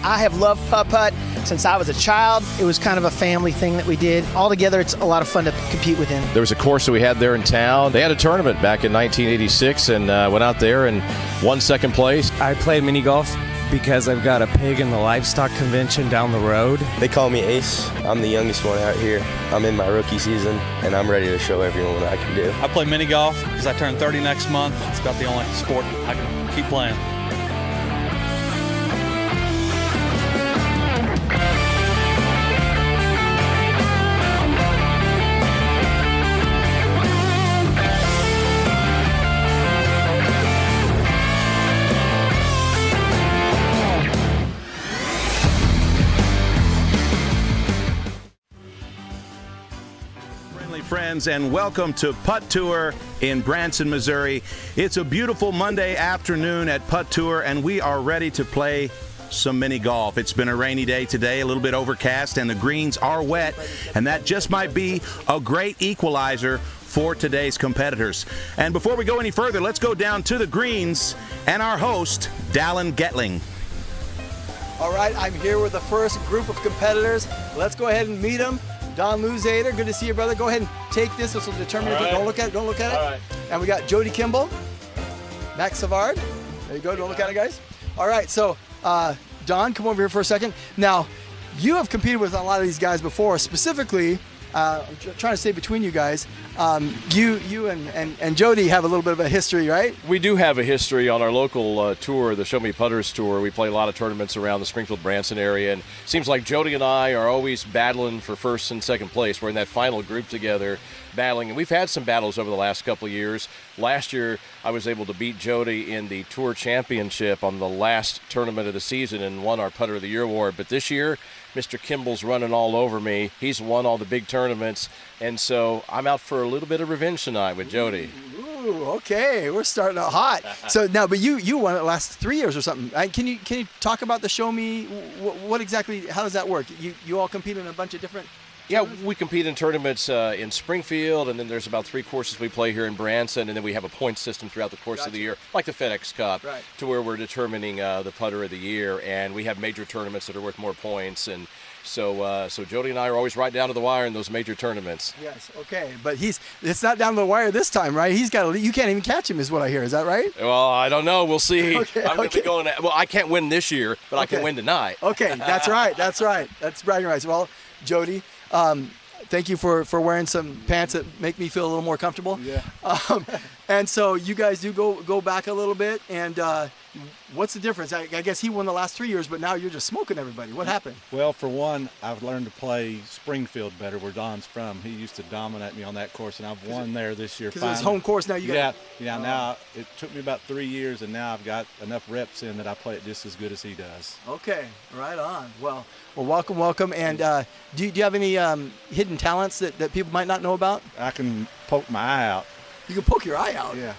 I have loved putt-putt since I was a child. It was kind of a family thing that we did. Altogether, it's a lot of fun to compete within. There was a course that we had there in town. They had a tournament back in 1986 and went out there and won second place. I played mini golf because I've got a pig in the livestock convention down the road. They call me Ace. I'm the youngest one out here. I'm in my rookie season, and I'm ready to show everyone what I can do. I play mini golf because I turn 30 next month. It's about the only sport I can keep playing. Friends, and welcome to Putt Tour in Branson, Missouri. It's a beautiful Monday afternoon at Putt Tour, and we are ready to play some mini golf. It's been a rainy day today, a little bit overcast, and the greens are wet, and that just might be a great equalizer for today's competitors. And before we go any further, let's go down to the greens and our host, Dallin Getling. All right, I'm here with the first group of competitors. Let's go ahead and meet them. Don Louzader, good to see you, brother. Go ahead and take this. This will determine it. Don't look at it. Don't look at it. All right. And we got Jody Kimble, Max Savard. There you go. Don't look at it, guys. All right. So, Don, come over here for a second. Now, you have competed with a lot of these guys before. Specifically, I'm trying to stay between you guys. You and Jody have a little bit of a history, right? We do have a history on our local tour, the Show Me Putters Tour. We play a lot of tournaments around the Springfield-Branson area, and it seems like Jody and I are always battling for first and second place. We're in that final group together battling, and we've had some battles over the last couple of years. Last year, I was able to beat Jody in the Tour Championship on the last tournament of the season and won our Putter of the Year award. But this year, Mr. Kimble's running all over me. He's won all the big tournaments, and so I'm out for a little bit of revenge tonight with Jody. Ooh, okay, we're starting out hot. So now, but you won it the last 3 years or something. Can you talk about the Show Me? What exactly? How does that work? You all compete in a bunch of different. Yeah, we compete in tournaments in Springfield, and then there's about 3 courses we play here in Branson, and then we have a point system throughout the course of the year, like the FedEx Cup, right, to where we're determining the Putter of the Year, and we have major tournaments that are worth more points, and so Jody and I are always right down to the wire in those major tournaments. Yes, okay, but it's not down to the wire this time, right? You can't even catch him, is what I hear. Is that right? Well, I don't know. We'll see. Okay, I'm going to be going. Well, I can't win this year, but I can win tonight. Okay, that's right. That's right. That's bragging rights. Well, Jody, thank you for wearing some pants that make me feel a little more comfortable. Yeah. And so you guys do go back a little bit, and what's the difference? I guess he won the last 3 years, but now you're just smoking everybody. What happened? Well, for one, I've learned to play Springfield better, where Don's from. He used to dominate me on that course, and I've won there this year. Because it's home course now. Yeah. Now it took me about 3 years, and now I've got enough reps in that I play it just as good as he does. Okay, right on. Well, welcome. And do you have any hidden talents that people might not know about? I can poke my eye out. You can poke your eye out. Yeah.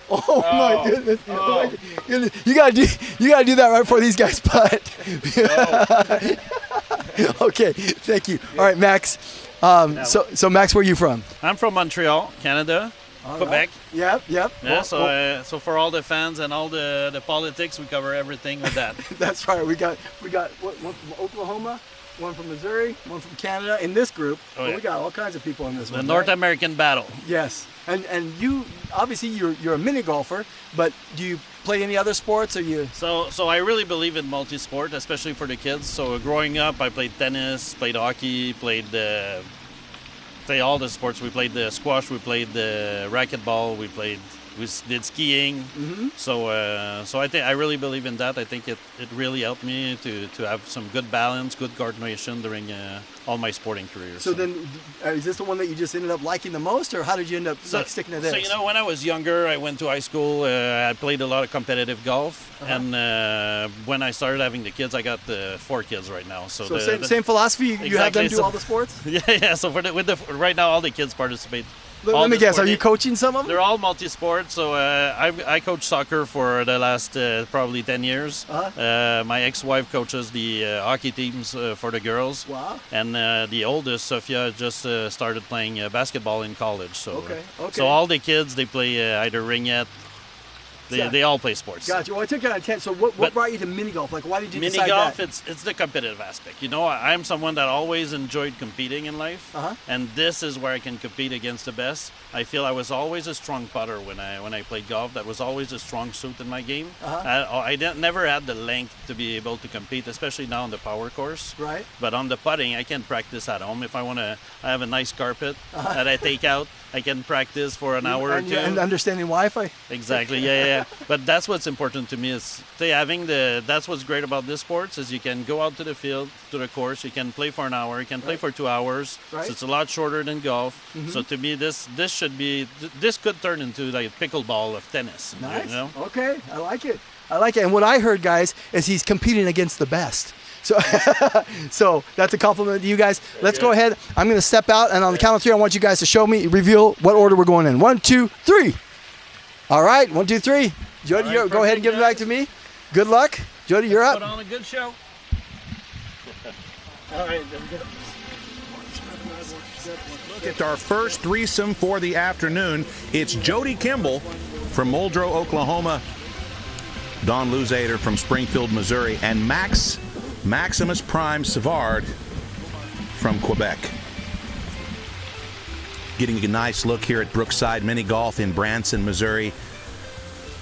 Oh my goodness! Oh my goodness. You gotta do that right before these guys putt. Okay, thank you. All right, Max. So Max, where are you from? I'm from Montreal, Canada, Quebec. Yep. Yeah. So for all the fans and all the politics, we cover everything with that. That's right. We got one from Oklahoma, one from Missouri, one from Canada in this group. Oh, yeah. We got all kinds of people in this one. The North American battle. Yes. And you obviously you're a mini golfer, but do you play any other sports? Or you? So I really believe in multi-sport, especially for the kids. So growing up, I played tennis, played hockey, played all the sports. We played the squash, we played the racquetball, we did skiing. Mm-hmm. So I think I really believe in that. I think it really helped me to have some good balance, good coordination during all my sporting career. So then, is this the one that you just ended up liking the most, or how did you end up sticking to this? So when I was younger, I went to high school. I played a lot of competitive golf, and when I started having the kids, I got 4 kids right now. So same philosophy. You exactly, have them do all the sports. Yeah. So right now, all the kids participate. Let me guess. Are you coaching some of them? They're all multi-sport. So I coach soccer for the last probably 10 years. My ex-wife coaches the hockey teams for the girls. Wow. And the oldest, Sophia, just started playing basketball in college. So okay. So all the kids, they play either ringette, They all play sports. Gotcha. Well, I took it out of 10. So what brought you to mini golf? Like, why did you mini decide golf? that? It's the competitive aspect. You know, I'm someone that always enjoyed competing in life, and this is where I can compete against the best. I feel I was always a strong putter when I played golf. That was always a strong suit in my game. I never had the length to be able to compete, especially now on the power course. Right. But on the putting, I can practice at home. If I have a nice carpet that I take out, I can practice for an hour or two. And understanding Wi-Fi. Exactly. Yeah. But that's what's important to me is that's what's great about this sports is you can go out to the field, to the course, you can play for an hour, you can play for 2 hours. Right. So it's a lot shorter than golf. So to me, this could turn into like pickleball of tennis. Nice. You know? Okay. I like it. And what I heard, guys, is he's competing against the best. So, so that's a compliment to you guys. Let's go ahead. I'm going to step out, and on the count of 3, I want you guys to reveal what order we're going in. 1, 2, 3. All right, 1, 2, 3. Jody, go ahead and give it back to me. Good luck. Jody, you're up. Put on a good show. All right. Look at our first threesome for the afternoon. It's Jody Kimble from Muldrow, Oklahoma, Don Louzader from Springfield, Missouri, and Maximus Prime Savard from Quebec. Getting a nice look here at Brookside Mini Golf in Branson, Missouri,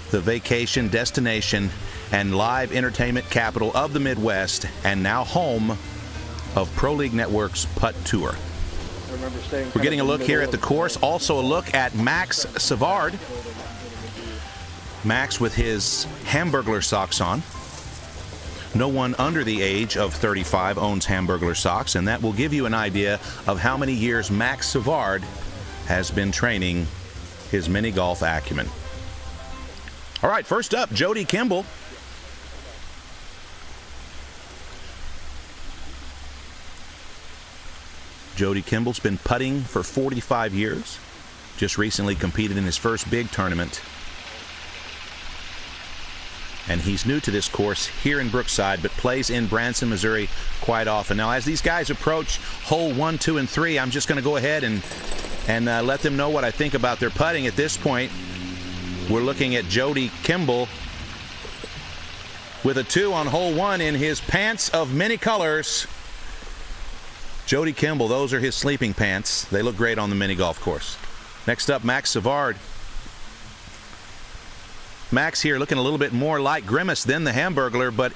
the vacation destination and live entertainment capital of the Midwest, and now home of Pro League Network's Putt Tour. We're getting a look here at the course, also a look at Max Savard. Max with his Hamburglar socks on. No one under the age of 35 owns Hamburglar socks, and that will give you an idea of how many years Max Savard has been training his mini golf acumen. All right, first up, Jody Kimble. Jody Kimble's been putting for 45 years. Just recently competed in his first big tournament. And he's new to this course here in Brookside, but plays in Branson, Missouri quite often. Now, as these guys approach hole 1, 2, and 3, I'm just going to go ahead and let them know what I think about their putting. At this point, we're looking at Jody Kimble with a 2 on hole 1 in his pants of many colors. Jody Kimble, those are his sleeping pants. They look great on the mini golf course. Next up, Max Savard. Max here looking a little bit more like Grimace than the Hamburglar, but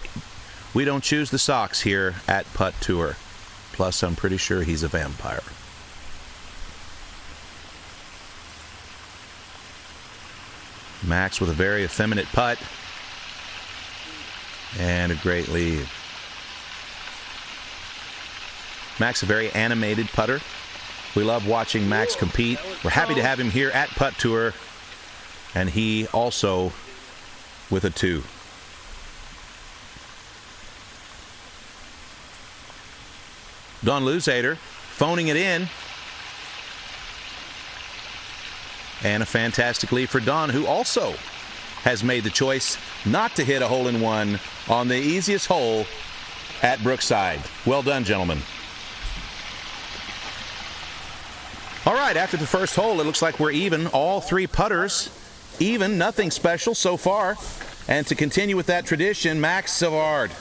we don't choose the socks here at Putt Tour. Plus, I'm pretty sure he's a vampire. Max with a very effeminate putt. And a great lead. Max, a very animated putter. We love watching Max compete. We're happy to have him here at Putt Tour. And he also with a 2. Don Louzader phoning it in. And a fantastic lead for Don, who also has made the choice not to hit a hole-in-one on the easiest hole at Brookside. Well done, gentlemen. All right, after the first hole, it looks like we're even. All 3 putters even, nothing special so far. And to continue with that tradition, Max Savard.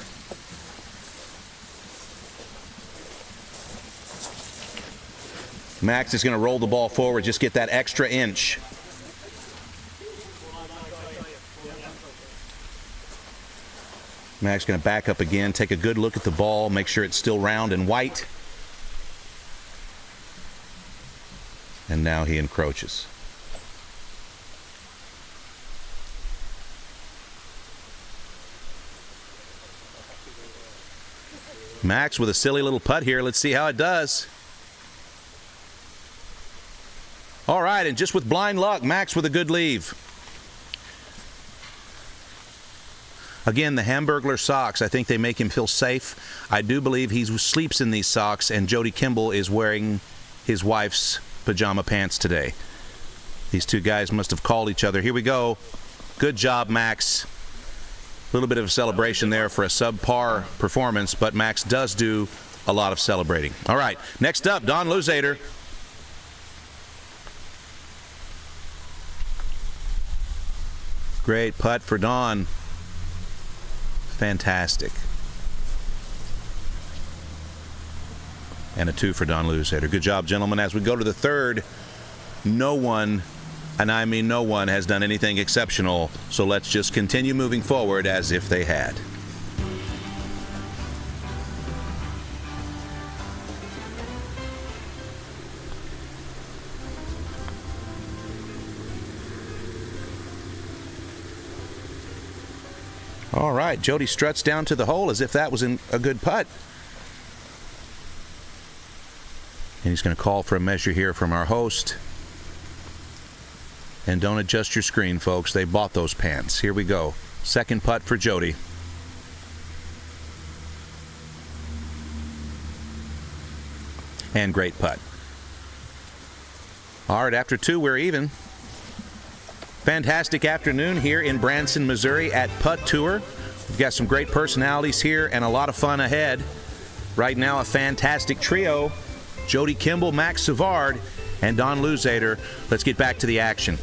Max is going to roll the ball forward, just get that extra inch. Max going to back up again, take a good look at the ball, make sure it's still round and white. And now he encroaches. Max with a silly little putt here. Let's see how it does. All right, and just with blind luck, Max with a good leave. Again, the Hamburglar socks, I think they make him feel safe. I do believe he sleeps in these socks, and Jody Kimble is wearing his wife's pajama pants today. These two guys must have called each other. Here we go. Good job, Max. A little bit of a celebration there for a subpar performance, but Max does do a lot of celebrating. All right, next up, Don Louzader. Great putt for Don. Fantastic. And a 2 for Don Louzader. Good job, gentlemen. As we go to the third, no one, and I mean no one, has done anything exceptional. So let's just continue moving forward as if they had. All right, Jody struts down to the hole as if that was a good putt. And he's going to call for a measure here from our host. And don't adjust your screen, folks. They bought those pants. Here we go. Second putt for Jody. And great putt. All right, after 2, we're even. Fantastic afternoon here in Branson, Missouri at Putt Tour. We've got some great personalities here and a lot of fun ahead. Right now, a fantastic trio. Jody Kimble, Max Savard, and Don Louzader. Let's get back to the action.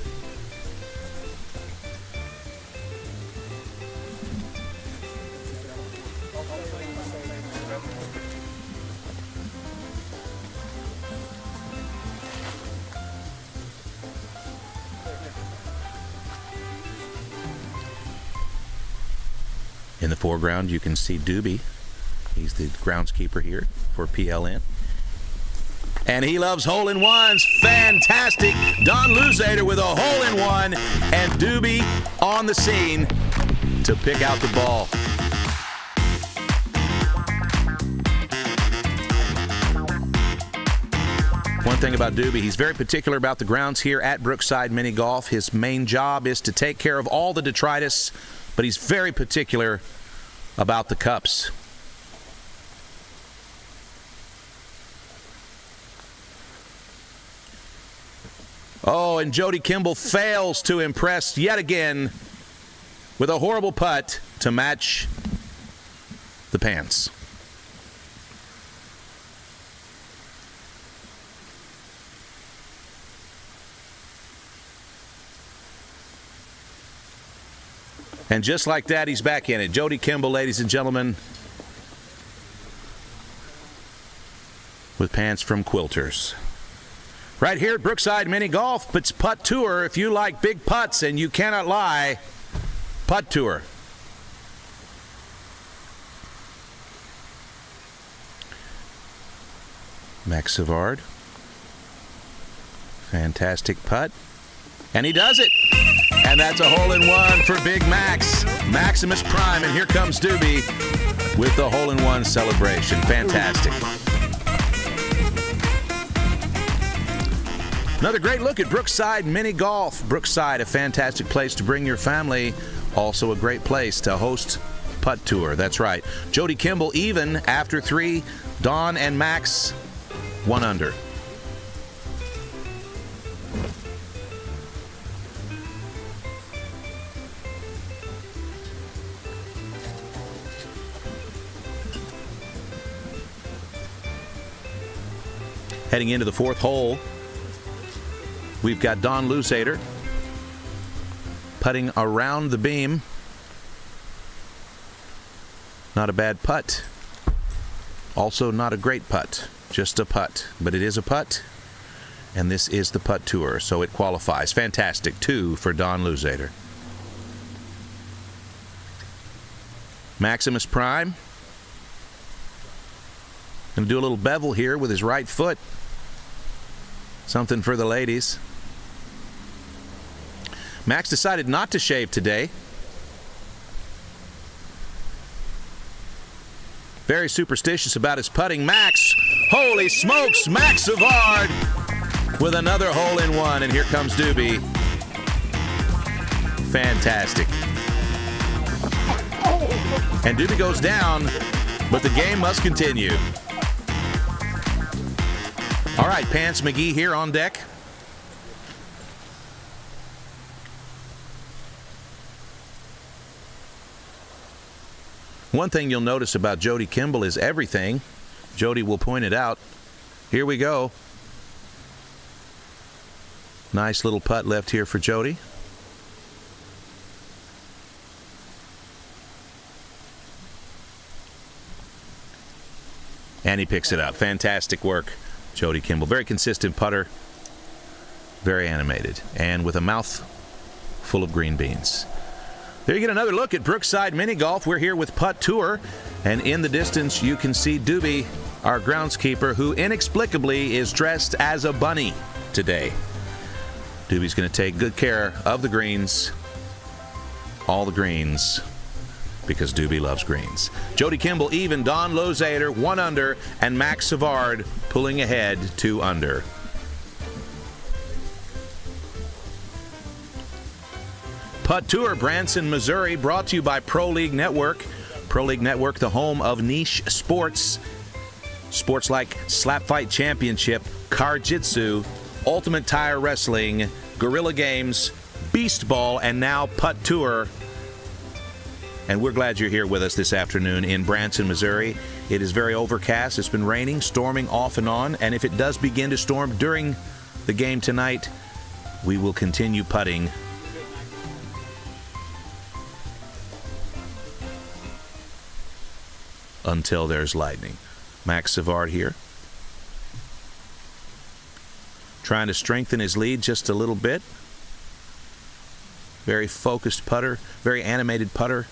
In the foreground, you can see Doobie. He's the groundskeeper here for PLN. And he loves hole-in-ones. Fantastic. Don Louzader with a hole-in-one. And Doobie on the scene to pick out the ball. One thing about Doobie, he's very particular about the grounds here at Brookside Mini Golf. His main job is to take care of all the detritus, but he's very particular about the cups. Oh, and Jody Kimble fails to impress yet again with a horrible putt to match the pants. And just like that, he's back in it. Jody Kimble, ladies and gentlemen, with pants from Quilters. Right here at Brookside Mini Golf, it's Putt Tour. If you like big putts and you cannot lie, Putt Tour. Max Savard. Fantastic putt. And he does it. And that's a hole-in-one for Big Max. Maximus Prime. And here comes Doobie with the hole-in-one celebration. Fantastic. Another great look at Brookside Mini Golf. Brookside, a fantastic place to bring your family. Also a great place to host Putt Tour. That's right. Jody Kimble even after 3. Don and Max 1 under. Heading into the 4th hole, we've got Don Louzader putting around the beam. Not a bad putt. Also not a great putt. Just a putt. But it is a putt. And this is the Putt Tour, so it qualifies. Fantastic. 2 for Don Louzader. Maximus Prime. Going to do a little bevel here with his right foot. Something for the ladies. Max decided not to shave today. Very superstitious about his putting. Max, holy smokes, Max Savard with another hole-in-one. And here comes Doobie. Fantastic. And Doobie goes down, but the game must continue. All right, Pants McGee here on deck. One thing you'll notice about Jody Kimble is everything. Jody will point it out. Here we go. Nice little putt left here for Jody. And he picks it up. Fantastic work, Jody Kimble. Very consistent putter. Very animated. And with a mouth full of green beans. There you get another look at Brookside Mini Golf. We're here with Putt Tour. And in the distance, you can see Doobie, our groundskeeper, who inexplicably is dressed as a bunny today. Doobie's going to take good care of the greens. All the greens. Because Doobie loves greens. Jody Kimble even, Don Louzader 1 under, and Max Savard pulling ahead 2 under. Putt Tour, Branson, Missouri, brought to you by Pro League Network. Pro League Network, the home of niche sports. Sports like Slap Fight Championship, Car Jitsu, Ultimate Tire Wrestling, Guerrilla Games, Beast Ball, and now Putt Tour. And we're glad you're here with us this afternoon in Branson, Missouri. It is very overcast. It's been raining, storming off and on. And if it does begin to storm during the game tonight, we will continue putting. Until there's lightning. Max Savard here. Trying to strengthen his lead just a little bit. Very focused putter. Very animated putter.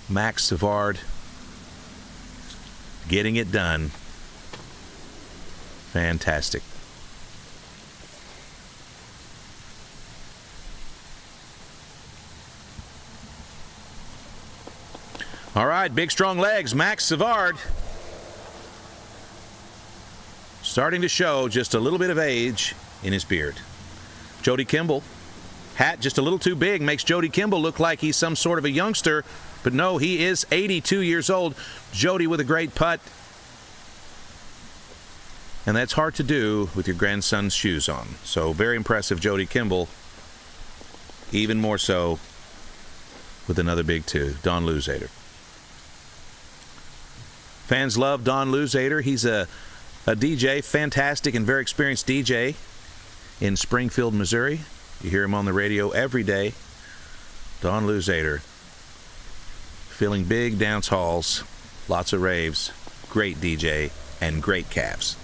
Max Savard getting it done. Fantastic. All right, big strong legs. Max Savard starting to show just a little bit of age in his beard. Jody Kimble, hat just a little too big, makes Jody Kimble look like he's some sort of a youngster. But no, he is 82 years old. Jody with a great putt. And that's hard to do with your grandson's shoes on. So very impressive, Jody Kimble. Even more so with another big 2, Don Louzader. Fans love Don Louzader. He's a DJ, fantastic and very experienced DJ in Springfield, Missouri. You hear him on the radio every day. Don Louzader. Filling big dance halls, lots of raves, great DJ, and great calves.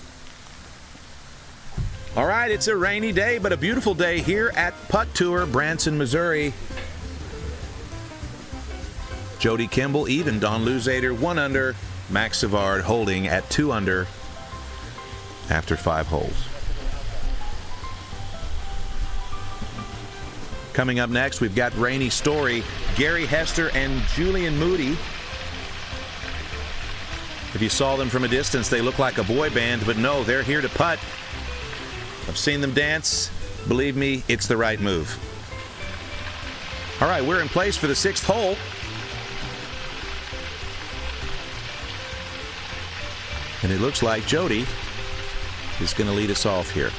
All right, it's a rainy day, but a beautiful day here at Putt Tour, Branson, Missouri. Jody Kimble, even Don Louzader, 1 under. Max Savard holding at 2 under after 5 holes. Coming up next, we've got Rainey Story, Gary Hester, and Julian Moody. If you saw them from a distance, they look like a boy band, but no, they're here to putt. I've seen them dance. Believe me, it's the right move. All right, we're in place for the 6th hole. And it looks like Jody is going to lead us off here.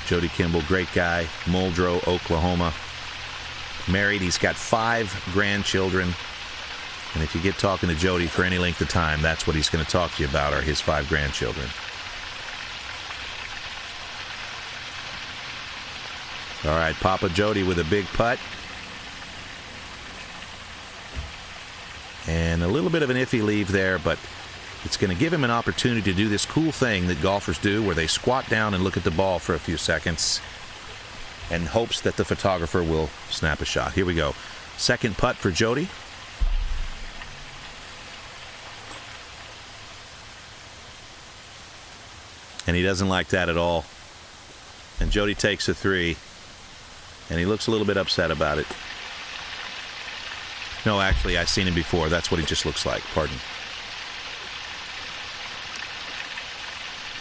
Jody Kimble, great guy, Muldrow, Oklahoma. Married, he's got 5 grandchildren. And if you get talking to Jody for any length of time, that's what he's going to talk to you about, are his 5 grandchildren. All right, Papa Jody with a big putt. And a little bit of an iffy leave there, but it's going to give him an opportunity to do this cool thing that golfers do where they squat down and look at the ball for a few seconds and hopes that the photographer will snap a shot. Here we go. Second putt for Jody. And he doesn't like that at all. And Jody takes a 3. And he looks a little bit upset about it. No, actually, I've seen him before. That's what he just looks like. Pardon.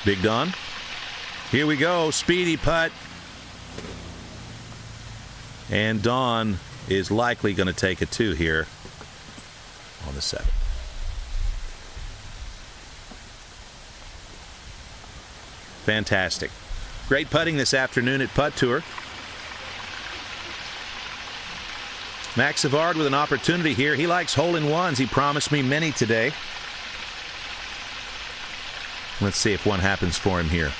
Big Don. Here we go. Speedy putt. And Don is likely going to take a 2 here on the 7th. Fantastic. Great putting this afternoon at Putt Tour. Max Savard with an opportunity here. He likes hole-in-ones. He promised me many today. Let's see if one happens for him here.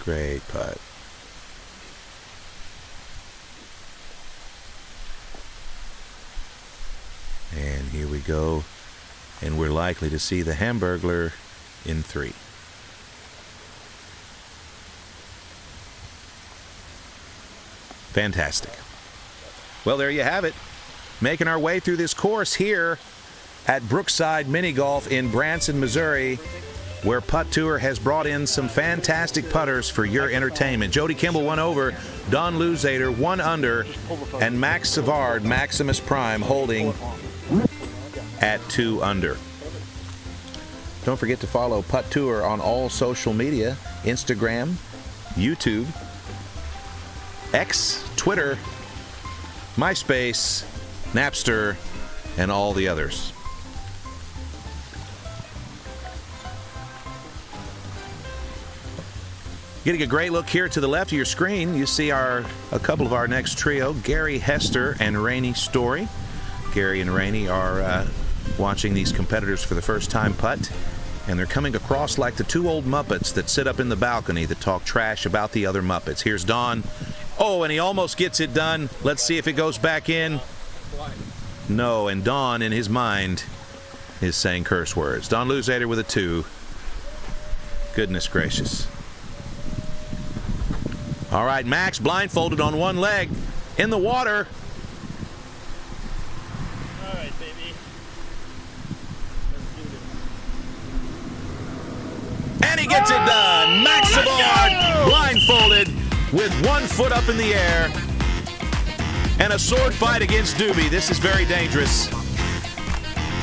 Great putt. And here we go. And we're likely to see the Hamburglar in 3. Fantastic. Well, there you have it. Making our way through this course here at Brookside Mini Golf in Branson, Missouri, where Putt Tour has brought in some fantastic putters for your entertainment. Jody Kimble 1 over, Don Louzader 1 under, and Max Savard, Maximus Prime, holding at 2 under. Don't forget to follow Putt Tour on all social media, Instagram, YouTube, X, Twitter, MySpace, Napster, and all the others. Getting a great look here to the left of your screen, you see a couple of our next trio, Gary, Hester, and Rainey Story. Gary and Rainey are watching these competitors for the first time putt, and they're coming across like the 2 old Muppets that sit up in the balcony that talk trash about the other Muppets. Here's Don. Oh, and he almost gets it done. Let's see if it goes back in. No, and Don, in his mind, is saying curse words. Don Louzader with a 2. Goodness gracious. All right, Max blindfolded on one leg in the water. All right, baby. And he gets it done. Max Savard blindfolded with 1 foot up in the air. And a sword fight against Doobie. This is very dangerous,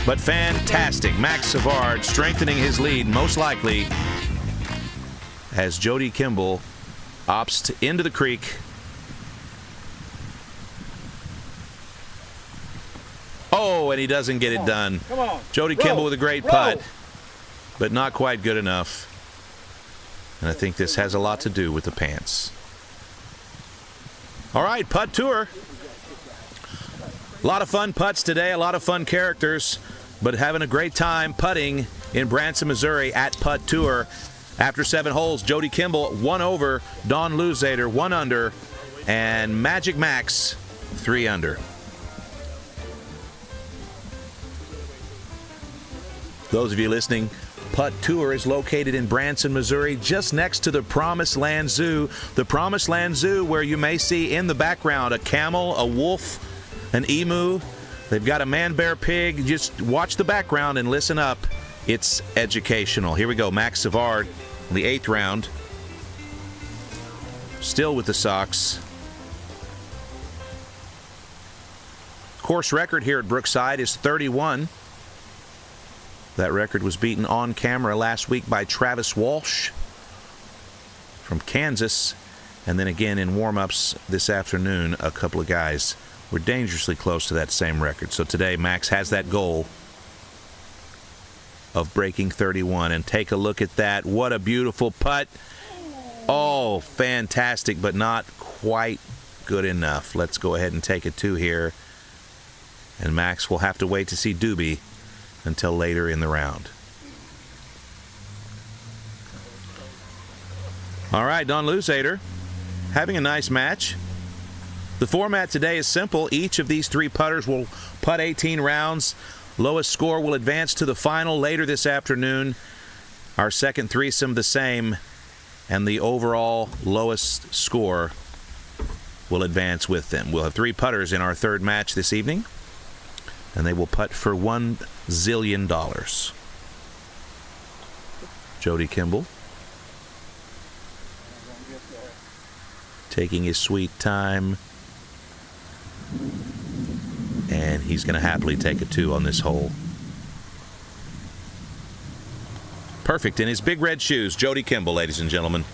but fantastic. Max Savard strengthening his lead, most likely, as Jody Kimble opts into the creek. Oh, and he doesn't get it done. Come on. Jody Kimble with a great putt, but not quite good enough. And I think this has a lot to do with the pants. All right, Putt Tour. A lot of fun putts today, a lot of fun characters, but having a great time putting in Branson, Missouri at Putt Tour. After 7 holes, Jody Kimble 1 over, Don Louzader 1 under, and Magic Max 3 under. Those of you listening, Putt Tour is located in Branson, Missouri, just next to the Promised Land Zoo. The Promised Land Zoo, where you may see in the background a camel, a wolf, an emu. They've got a man-bear pig. Just watch the background and listen up. It's educational. Here we go. Max Savard in the 8th round. Still with the Sox. Course record here at Brookside is 31. That record was beaten on camera last week by Travis Walsh from Kansas. And then again in warm-ups this afternoon, a couple of guys were dangerously close to that same record. So today, Max has that goal of breaking 31. And take a look at that. What a beautiful putt. Oh, fantastic, but not quite good enough. Let's go ahead and take a 2 here. And Max will have to wait to see Doobie until later in the round. All right, Don Louzader having a nice match. The format today is simple. Each of these 3 putters will putt 18 rounds. Lowest score will advance to the final later this afternoon. Our second threesome the same, and the overall lowest score will advance with them. We'll have 3 putters in our 3rd match this evening, and they will putt for $1 zillion. Jody Kimble taking his sweet time, and he's going to happily take a 2 on this hole. Perfect in his big red shoes. Jody Kimble, ladies and gentlemen.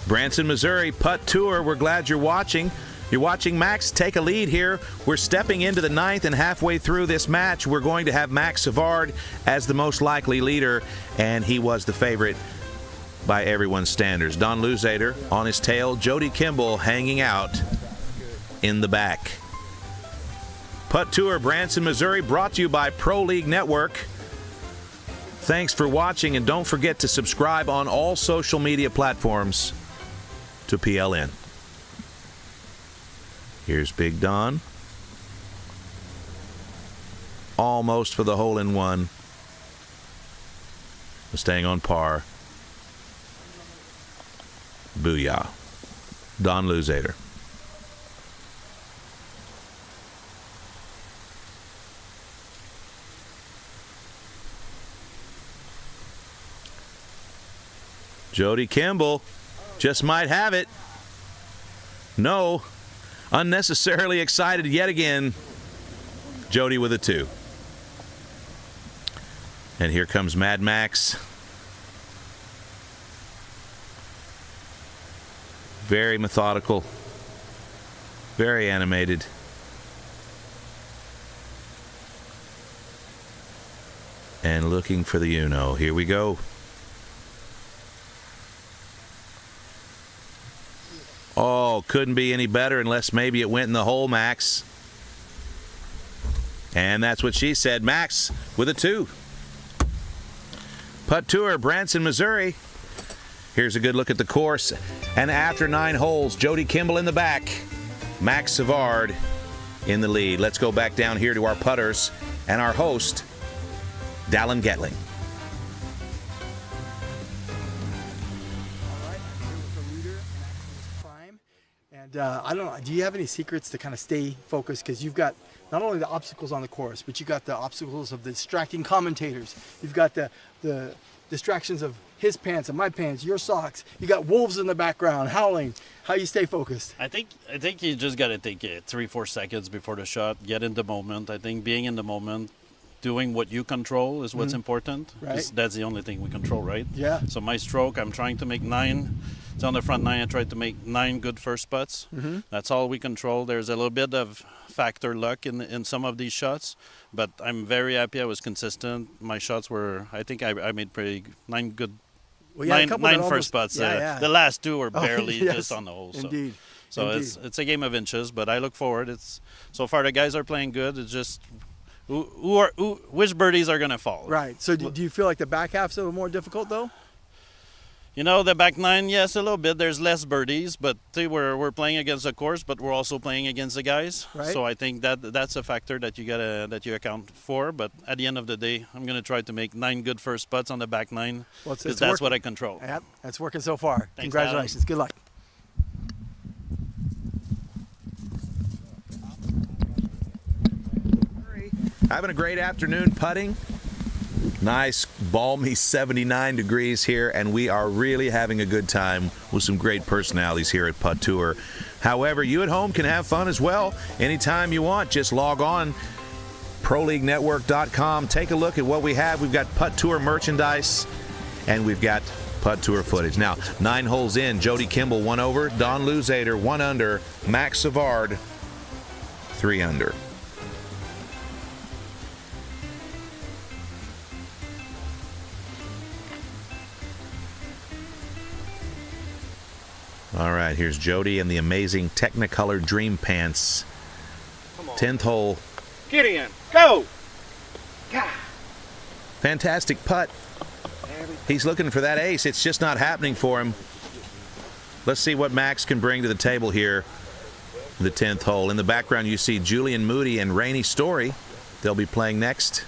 Branson, Missouri, Putt Tour. We're glad you're watching. You're watching Max take a lead here. We're stepping into the 9th, and halfway through this match, we're going to have Max Savard as the most likely leader, and he was the favorite by everyone's standards. Don Louzader on his tail. Jody Kimble hanging out in the back. Putt Tour, Branson, Missouri, brought to you by Pro League Network. Thanks for watching, and don't forget to subscribe on all social media platforms to PLN. Here's Big Don. Almost for the hole-in-one. Staying on par. Booyah. Don Louzader. Jody Kimble just might have it. No. Unnecessarily excited yet again. Jody with a 2. And here comes Mad Max. Very methodical. Very animated. And looking for the Uno. Here we go. Oh, couldn't be any better unless maybe it went in the hole, Max. And that's what she said. Max with a 2. Putt Tour, Branson, Missouri. Here's a good look at the course. And after 9 holes, Jody Kimble in the back. Max Savard in the lead. Let's go back down here to our putters and our host, Dallin Getling. I don't know, do you have any secrets to kind of stay focused? Because you've got not only the obstacles on the course, but you got the obstacles of the distracting commentators. You've got the distractions of his pants and my pants, your socks. You got wolves in the background howling. How you stay focused? I think you just got to take it 3-4 seconds before the shot, get in the moment. I think being in the moment, doing what you control is what's important. Right. That's the only thing we control, right? Yeah. So my stroke, I'm trying to make 9. It's on the front 9. I tried to make 9 good first putts. That's all we control. There's a little bit of factor luck in some of these shots, but I'm very happy I was consistent. My shots were, I think I made pretty 9 good. Well, yeah, nine first putts. Yeah. The last 2 were barely yes, just on the hole. So. Indeed. So Indeed. it's a game of inches, but I look forward. It's so far the guys are playing good. It's just which birdies are going to fall. Right. So do you feel like the back half's a little more difficult though? You know, the back 9, yes, a little bit. There's less birdies, but we're playing against the course, but we're also playing against the guys. Right. So I think that's a factor that you account for. But at the end of the day, I'm going to try to make 9 good first putts on the back 9 because that's what I control. Yep, that's working so far. Thanks, Congratulations. Good luck. Having a great afternoon putting. Nice, balmy 79 degrees here, and we are really having a good time with some great personalities here at Putt Tour. However, you at home can have fun as well anytime you want. Just log on, ProLeagueNetwork.com. Take a look at what we have. We've got Putt Tour merchandise, and we've got Putt Tour footage. Now, 9 holes in, Jody Kimble 1 over, Don Louzader 1 under, Max Savard 3 under. All right, here's Jody and the amazing Technicolor Dream Pants. 10th hole. Get in. Go. God. Fantastic putt. He's looking for that ace. It's just not happening for him. Let's see what Max can bring to the table here. The 10th hole. In the background, you see Julian Moody and Rainey Story. They'll be playing next.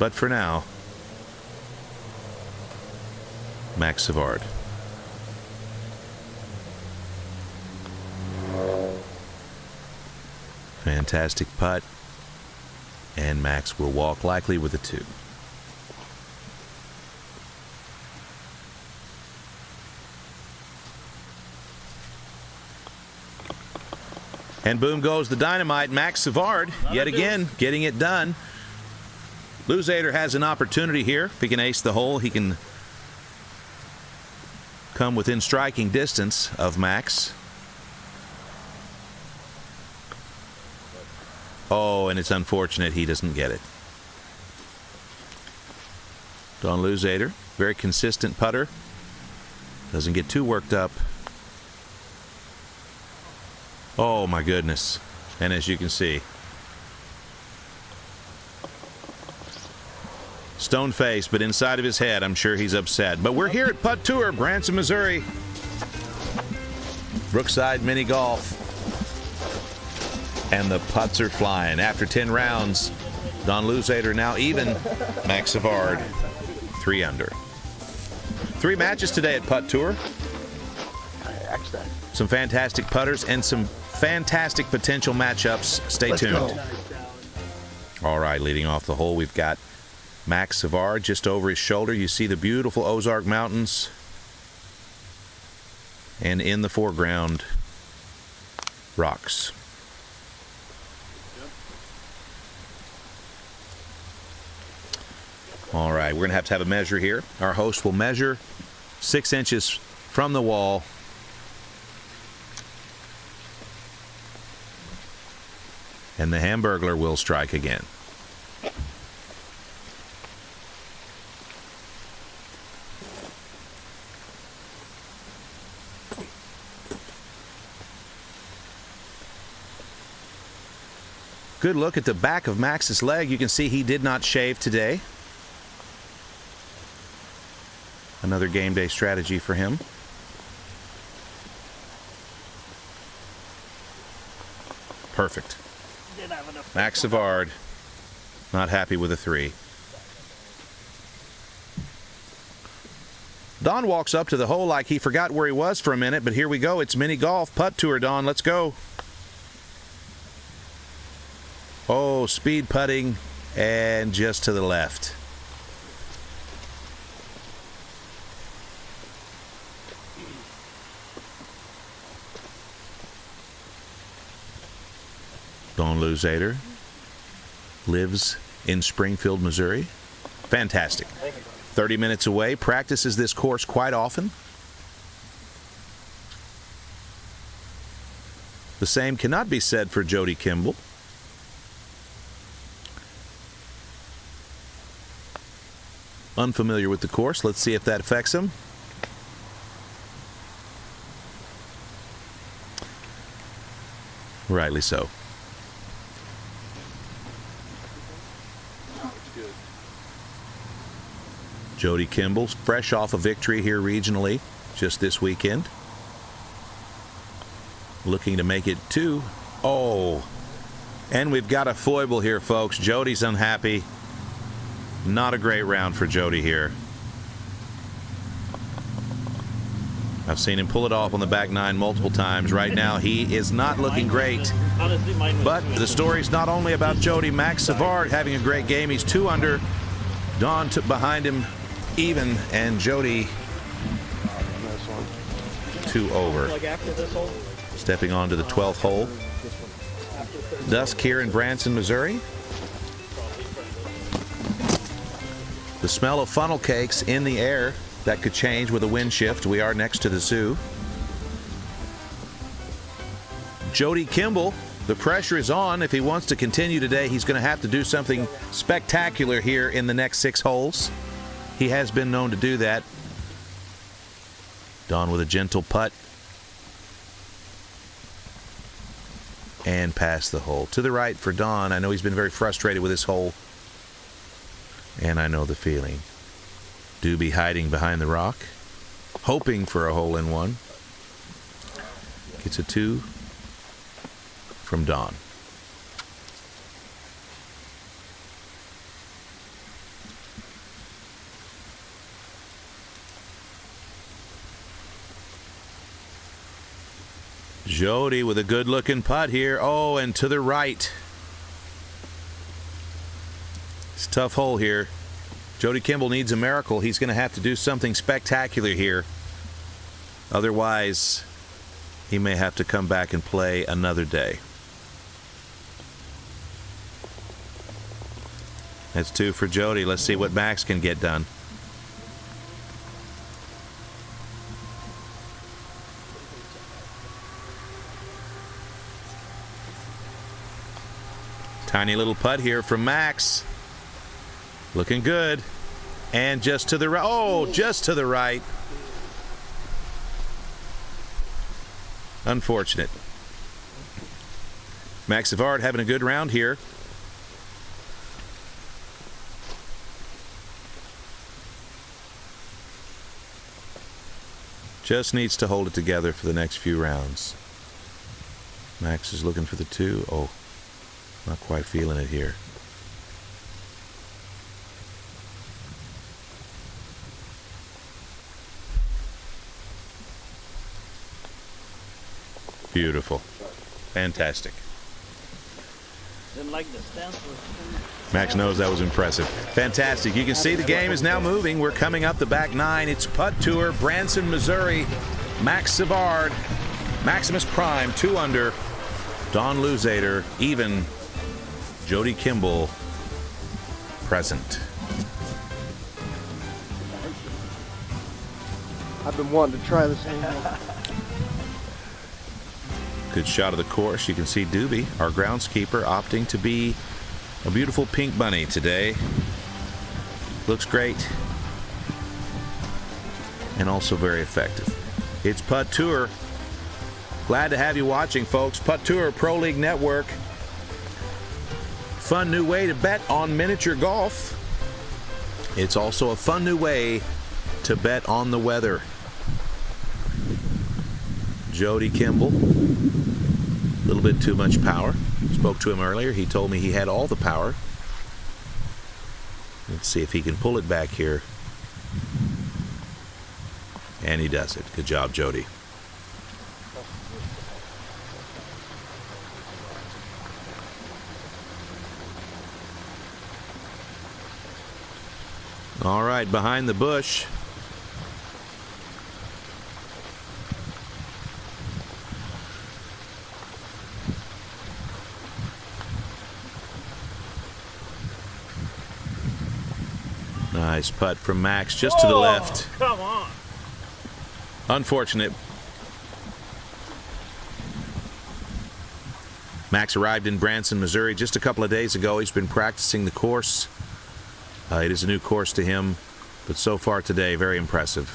But for now, Max Savard. Fantastic putt. And Max will walk likely with a 2. And boom goes the dynamite. Max Savard, yet again, getting it done. Louzader has an opportunity here. If he can ace the hole, he can come within striking distance of Max. Oh, and it's unfortunate he doesn't get it. Don Louzader, very consistent putter. Doesn't get too worked up. Oh, my goodness. And as you can see, Stone-faced, but inside of his head, I'm sure he's upset. But we're here at Putt Tour, Branson, Missouri. Brookside Mini Golf. And the putts are flying. After 10 rounds, Don Louzader now even. Max Savard, 3 under. 3 matches today at Putt Tour. Some fantastic putters and some fantastic potential matchups. Stay tuned. All right, leading off the hole, we've got Max Savard just over his shoulder. You see the beautiful Ozark Mountains. And in the foreground, rocks. All right, we're going to have a measure here. Our host will measure 6 inches from the wall. And the Hamburglar will strike again. Good look at the back of Max's leg. You can see he did not shave today. Another game day strategy for him. Perfect. Max Savard, not happy with a 3. Don walks up to the hole like he forgot where he was for a minute, but here we go. It's mini golf, Putt Tour, Don. Let's go. Oh, speed putting, and just to the left. Don Louzader lives in Springfield, Missouri. Fantastic. 30 minutes away, practices this course quite often. The same cannot be said for Jody Kimble. Unfamiliar with the course. Let's see if that affects him. Rightly so. Jody Kimble, fresh off a victory here regionally just this weekend. Looking to make it 2. Oh, and we've got a foible here, folks. Jody's unhappy. Not a great round for Jody here. I've seen him pull it off on the back 9 multiple times. Right now, he is not looking great. But the story's not only about Jody. Max Savard having a great game. He's 2 under. Don took behind him even, and Jody 2 over. Stepping on to the 12th hole. Dusk here in Branson, Missouri. The smell of funnel cakes in the air. That could change with a wind shift. We are next to the zoo. Jody Kimble, the pressure is on. If he wants to continue today, he's going to have to do something spectacular here in the next 6 holes. He has been known to do that. Don with a gentle putt. And past the hole. To the right for Don. I know he's been very frustrated with this hole. And I know the feeling. Doobie hiding behind the rock. Hoping for a hole-in-one. Gets a 2 from Don. Jody with a good-looking putt here. Oh, and to the right. It's a tough hole here. Jody Kimble needs a miracle. He's going to have to do something spectacular here. Otherwise, he may have to come back and play another day. That's 2 for Jody. Let's see what Max can get done. Tiny little putt here from Max. Looking good. And just to the right. Oh, just to the right. Unfortunate. Max Savard having a good round here. Just needs to hold it together for the next few rounds. Max is looking for the 2. Oh, not quite feeling it here. Beautiful. Fantastic. Didn't like the stance. Max knows that was impressive. Fantastic. You can see the game is now moving. We're coming up the back 9. It's Putt Tour, Branson, Missouri. Max Savard, Maximus Prime, 2 under. Don Louzader, even. Jody Kimble, present. I've been wanting to try this angle. Good shot of the course. You can see Doobie, our groundskeeper, opting to be a beautiful pink bunny today. Looks great. And also very effective. It's Putt Tour. Glad to have you watching, folks. Putt Tour Pro League Network. Fun new way to bet on miniature golf. It's also a fun new way to bet on the weather. Jody Kimble. A little bit too much power. Spoke to him earlier. He told me he had all the power. Let's see if he can pull it back here. And he does it. Good job, Jody. All right, behind the bush. Nice putt from Max, just to the left. Come on. Unfortunate. Max arrived in Branson, Missouri just a couple of days ago. He's been practicing the course. It is a new course to him, but so far today, very impressive.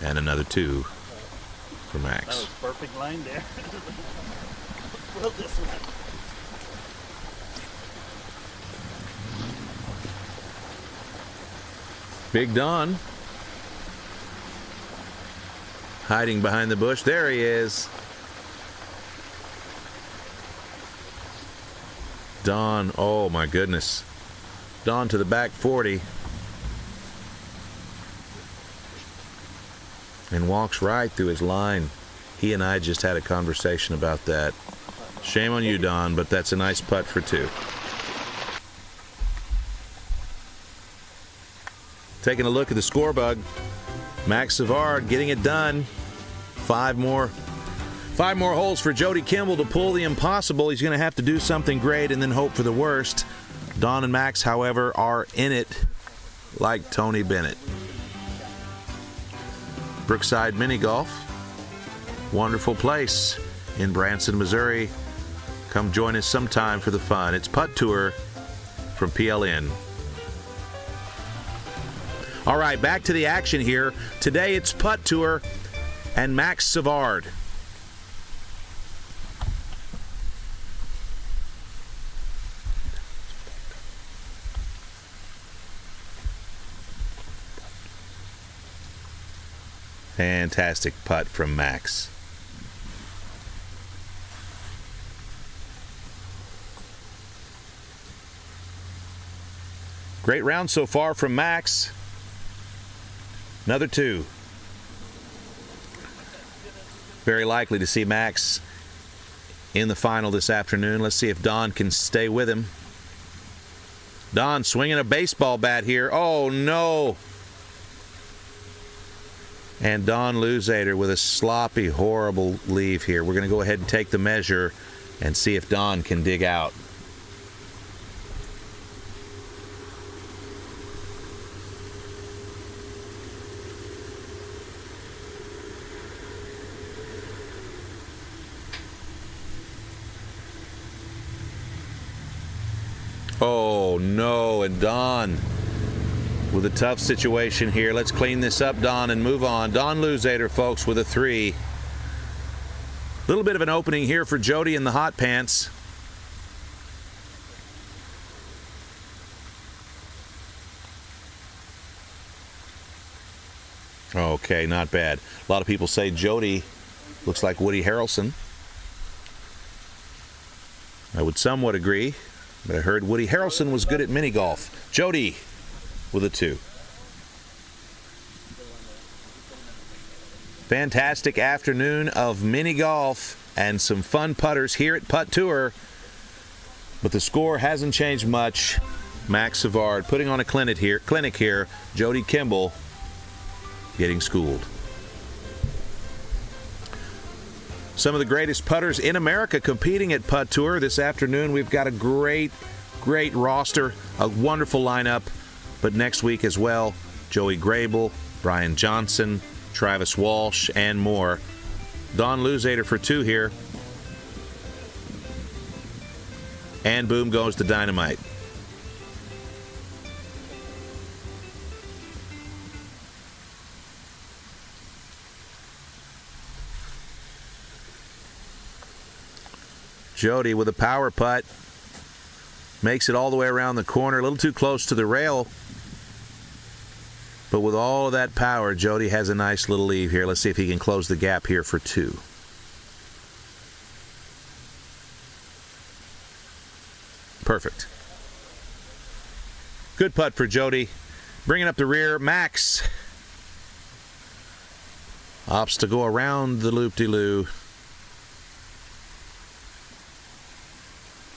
And another 2 for Max. That was perfect line there. Well, this one. Big Don. Hiding behind the bush. There he is. Don, oh my goodness. Don to the back 40. And walks right through his line. He and I just had a conversation about that. Shame on you, Don, but that's a nice putt for 2. Taking a look at the scorebug. Max Savard getting it done. 5 more holes for Jody Kimble to pull the impossible. He's going to have to do something great and then hope for the worst. Don and Max, however, are in it like Tony Bennett. Brookside Mini Golf. Wonderful place in Branson, Missouri. Come join us sometime for the fun. It's Putt Tour from PLN. All right, back to the action here. Today it's Putt Tour and Max Savard. Fantastic putt from Max. Great round so far from Max. Another 2. Very likely to see Max in the final this afternoon. Let's see if Don can stay with him. Don swinging a baseball bat here. Oh, no. And Don Louzader with a sloppy, horrible leave here. We're going to go ahead and take the measure and see if Don can dig out. Oh, no, and Don with a tough situation here. Let's clean this up, Don, and move on. Don Louzader, folks, with a 3. Little bit of an opening here for Jody in the hot pants. Okay, not bad. A lot of people say Jody looks like Woody Harrelson. I would somewhat agree, but I heard Woody Harrelson was good at mini golf. Jody with a 2. Fantastic afternoon of mini golf and some fun putters here at Putt Tour. But the score hasn't changed much. Max Savard putting on a clinic here. Jody Kimble getting schooled. Some of the greatest putters in America competing at Putt Tour this afternoon. We've got a great roster, a wonderful lineup. But next week as well, Joey Grable, Brian Johnson, Travis Walsh, and more. Don Louzader for 2 here. And boom goes the dynamite. Jody with a power putt. Makes it all the way around the corner. A little too close to the rail. But with all of that power, Jody has a nice little lead here. Let's see if he can close the gap here for 2. Perfect. Good putt for Jody. Bringing up the rear. Max opts to go around the loop-de-loo.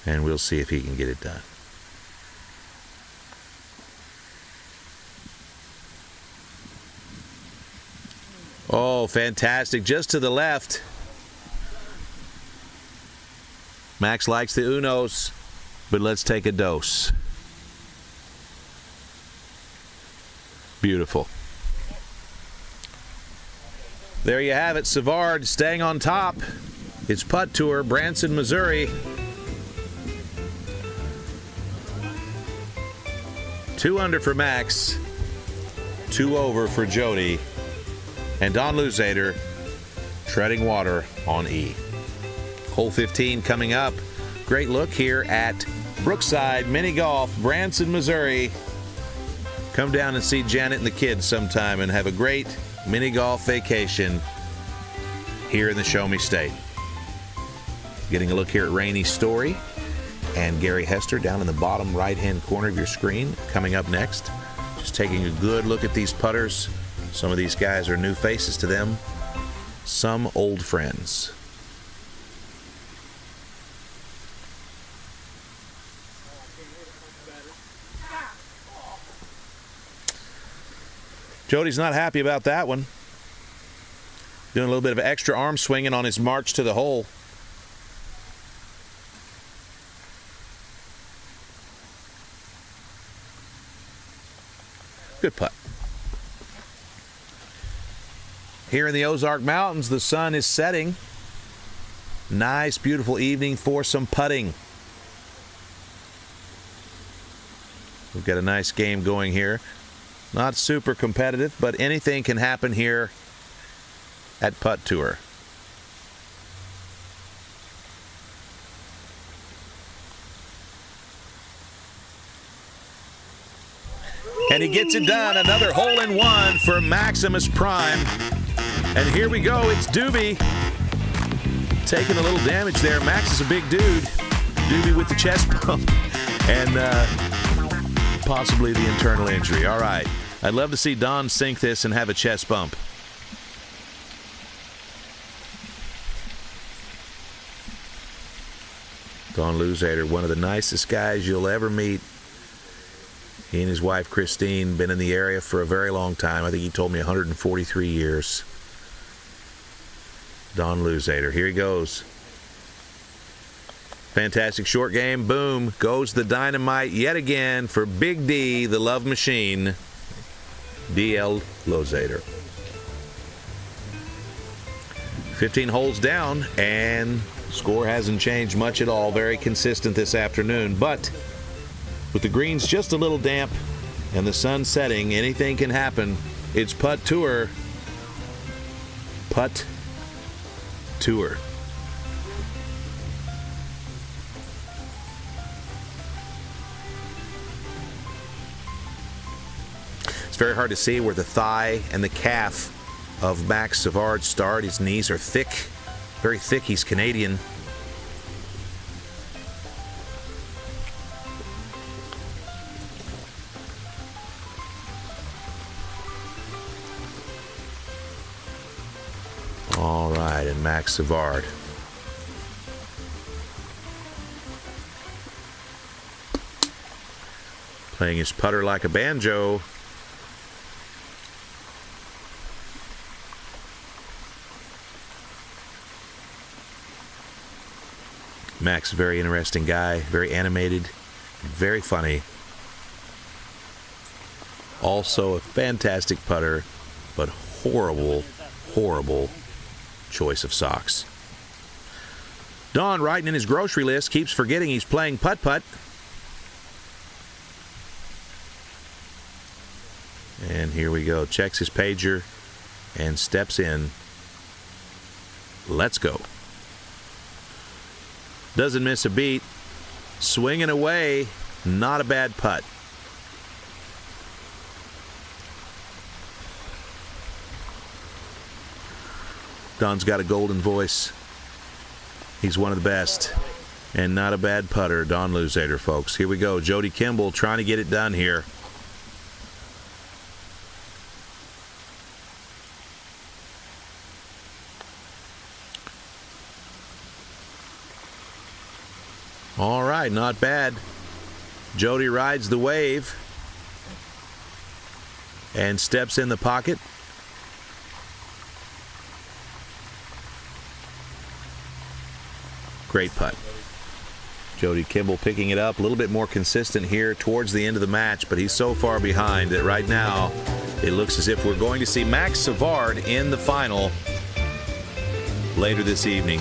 And we'll see if he can get it done. Oh, fantastic. Just to the left. Max likes the unos, but let's take a dose. Beautiful. There you have it. Savard staying on top. It's Putt Tour, Branson, Missouri. 2 under for Max, 2 over for Jody, and Don Louzader treading water on E. Hole 15 coming up. Great look here at Brookside Mini Golf, Branson, Missouri. Come down and see Janet and the kids sometime and have a great mini golf vacation here in the Show Me State. Getting a look here at Rainey's story. And Gary Hester down in the bottom right-hand corner of your screen coming up next. Just taking a good look at these putters. Some of these guys are new faces to them. Some old friends. Jody's not happy about that one. Doing a little bit of extra arm swinging on his march to the hole. Good putt. Here in the Ozark Mountains, the sun is setting. Nice, beautiful evening for some putting. We've got a nice game going here. Not super competitive, but anything can happen here at Putt Tour. And he gets it done. Another hole-in-one for Maximus Prime. And here we go. It's Doobie taking a little damage there. Max is a big dude. Doobie with the chest bump. And possibly the internal injury. All right. I'd love to see Don sink this and have a chest bump. Don Louzader, one of the nicest guys you'll ever meet. He and his wife, Christine, been in the area for a very long time. I think he told me 143 years. Don Louzader. Here he goes. Fantastic short game. Boom. Goes the dynamite yet again for Big D, the love machine. D.L. Louzader. 15 holes down, and score hasn't changed much at all. Very consistent this afternoon. But with the greens just a little damp and the sun setting, anything can happen. It's Putt Tour. Putt Tour. very hard to see where the thigh and the calf of Max Savard start. His knees are thick, very thick. He's Canadian. All right, and Max Savard. Playing his putter like a banjo. Max, very interesting guy, very animated, very funny. Also a fantastic putter, but horrible, horrible choice of socks. Don, writing in his grocery list, keeps forgetting he's playing putt-putt. And here we go. Checks his pager and steps in. Let's go. Doesn't miss a beat. Swinging away. Not a bad putt. Don's got a golden voice. He's one of the best. And not a bad putter. Don Louzader, folks. Here we go. Jody Kimble trying to get it done here. All right, not bad. Jody rides the wave and steps in the pocket. Great putt. Jody Kimble picking it up, a little bit more consistent here towards the end of the match, but he's so far behind that right now it looks as if we're going to see Max Savard in the final later this evening.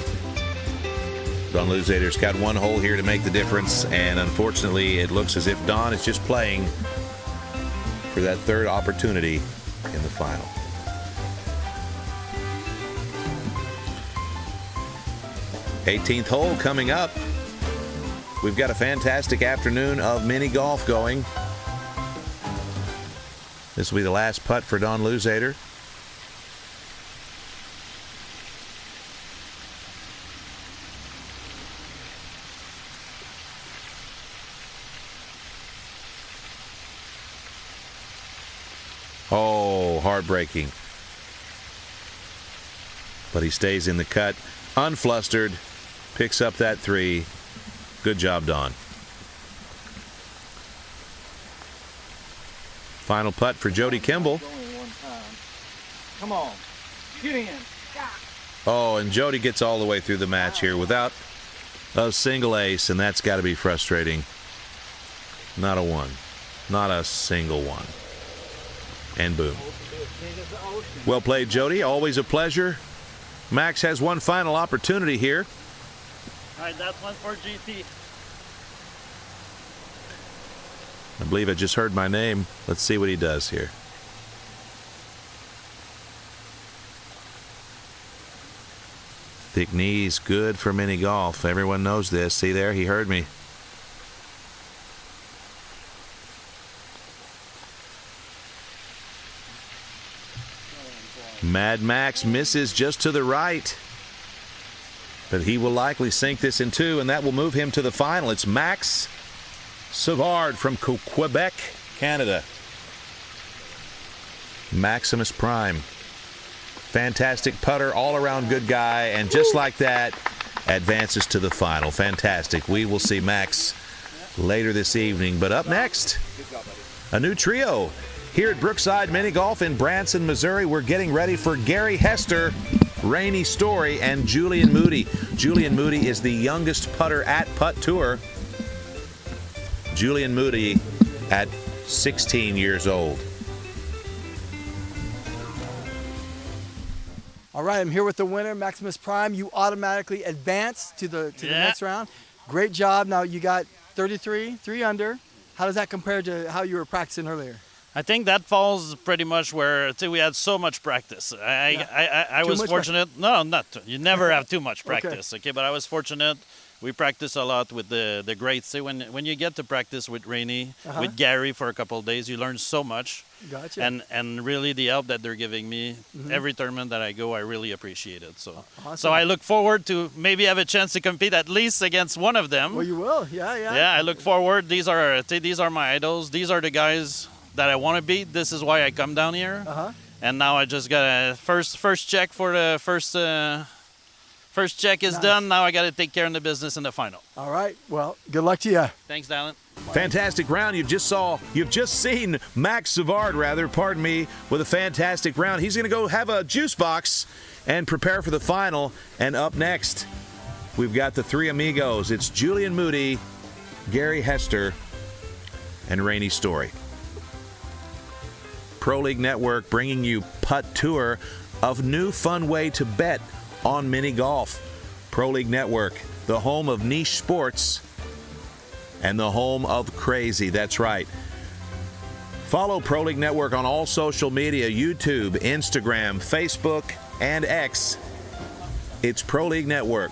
Don Louzader's got one hole here to make the difference, and unfortunately it looks as if Don is just playing for that third opportunity in the final. '18th hole coming up. We've got a fantastic afternoon of mini golf going. This will be the last putt for Don Louzader. Oh, heartbreaking. But he stays in the cut, unflustered, picks up that three. Good job, Don. Final putt for Jody Kimble. Come on, get in. Oh, and Jody gets all the way through the match here without a single ace, and that's got to be frustrating. Not a one. Not a single one. And boom. Well played, Jody. Always a pleasure. Max has one final opportunity here. All right, that's one for GT. I believe I just heard my name. Let's see what he does here. Thick knees, good for mini golf. Everyone knows this. See there? He heard me. Mad Max misses just to the right. But he will likely sink this in two, and that will move him to the final. It's Max Savard from Quebec, Canada. Maximus Prime. Fantastic putter, all-around good guy, and just like that, advances to the final. Fantastic. We will see Max later this evening. But up next, a new trio. Here at Brookside Mini Golf in Branson, Missouri, we're getting ready for Gary Hester, Rainey Story, and Julian Moody. Julian Moody is the youngest putter at Putt Tour. Julian Moody at 16 years old. All right, I'm here with the winner, Maximus Prime. You automatically advance to the next round. Great job. Now you got 33, 3 under. How does that compare to how you were practicing earlier? I think that falls pretty much where we had so much practice. I was fortunate. No, not. You never have too much practice. Okay, but I was fortunate. we practice a lot with the greats. See, when you get to practice with Rainey, with Gary for a couple of days, you learn so much. Gotcha. And really the help that they're giving me, every tournament that I go, I really appreciate it. So Awesome. so I look forward to maybe have a chance to compete at least against one of them. Well, you will. Yeah. Yeah, I look forward. These are my idols. These are the guys that I want to beat. This is why I come down here. And now I just got a first check for the first check is done. Now I got to take care of the business in the final. All right. Well, good luck to you. Thanks, Dallin. Fantastic round. You've just seen Max Savard, with a fantastic round. He's going to go have a juice box and prepare for the final. And up next, we've got the three amigos. It's Julian Moody, Gary Hester, and Rainey Story. Pro League Network bringing you Putt Tour, a new fun way to bet on mini golf. Pro League Network, the home of niche sports and the home of crazy. That's right. Follow Pro League Network on all social media, YouTube, Instagram, Facebook, and X. It's Pro League Network.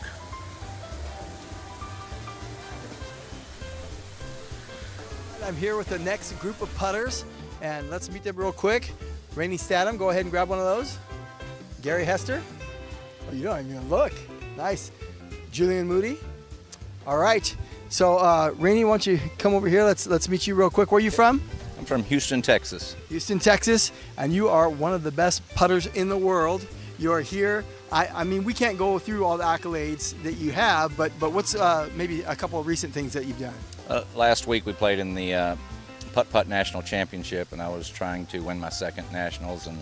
I'm here with the next group of putters, and let's meet them real quick. Rainey Statum, go ahead and grab one of those. Gary Hester. Oh, you don't even look. Nice. Julian Moody. All right. So, Rainey, why don't you come over here? Let's meet you real quick. Where are you from? I'm from Houston, Texas. Houston, Texas, and you are one of the best putters in the world. You are here. I mean, we can't go through all the accolades that you have, but what's maybe a couple of recent things that you've done? Last week we played in the Putt National Championship, and I was trying to win my second Nationals and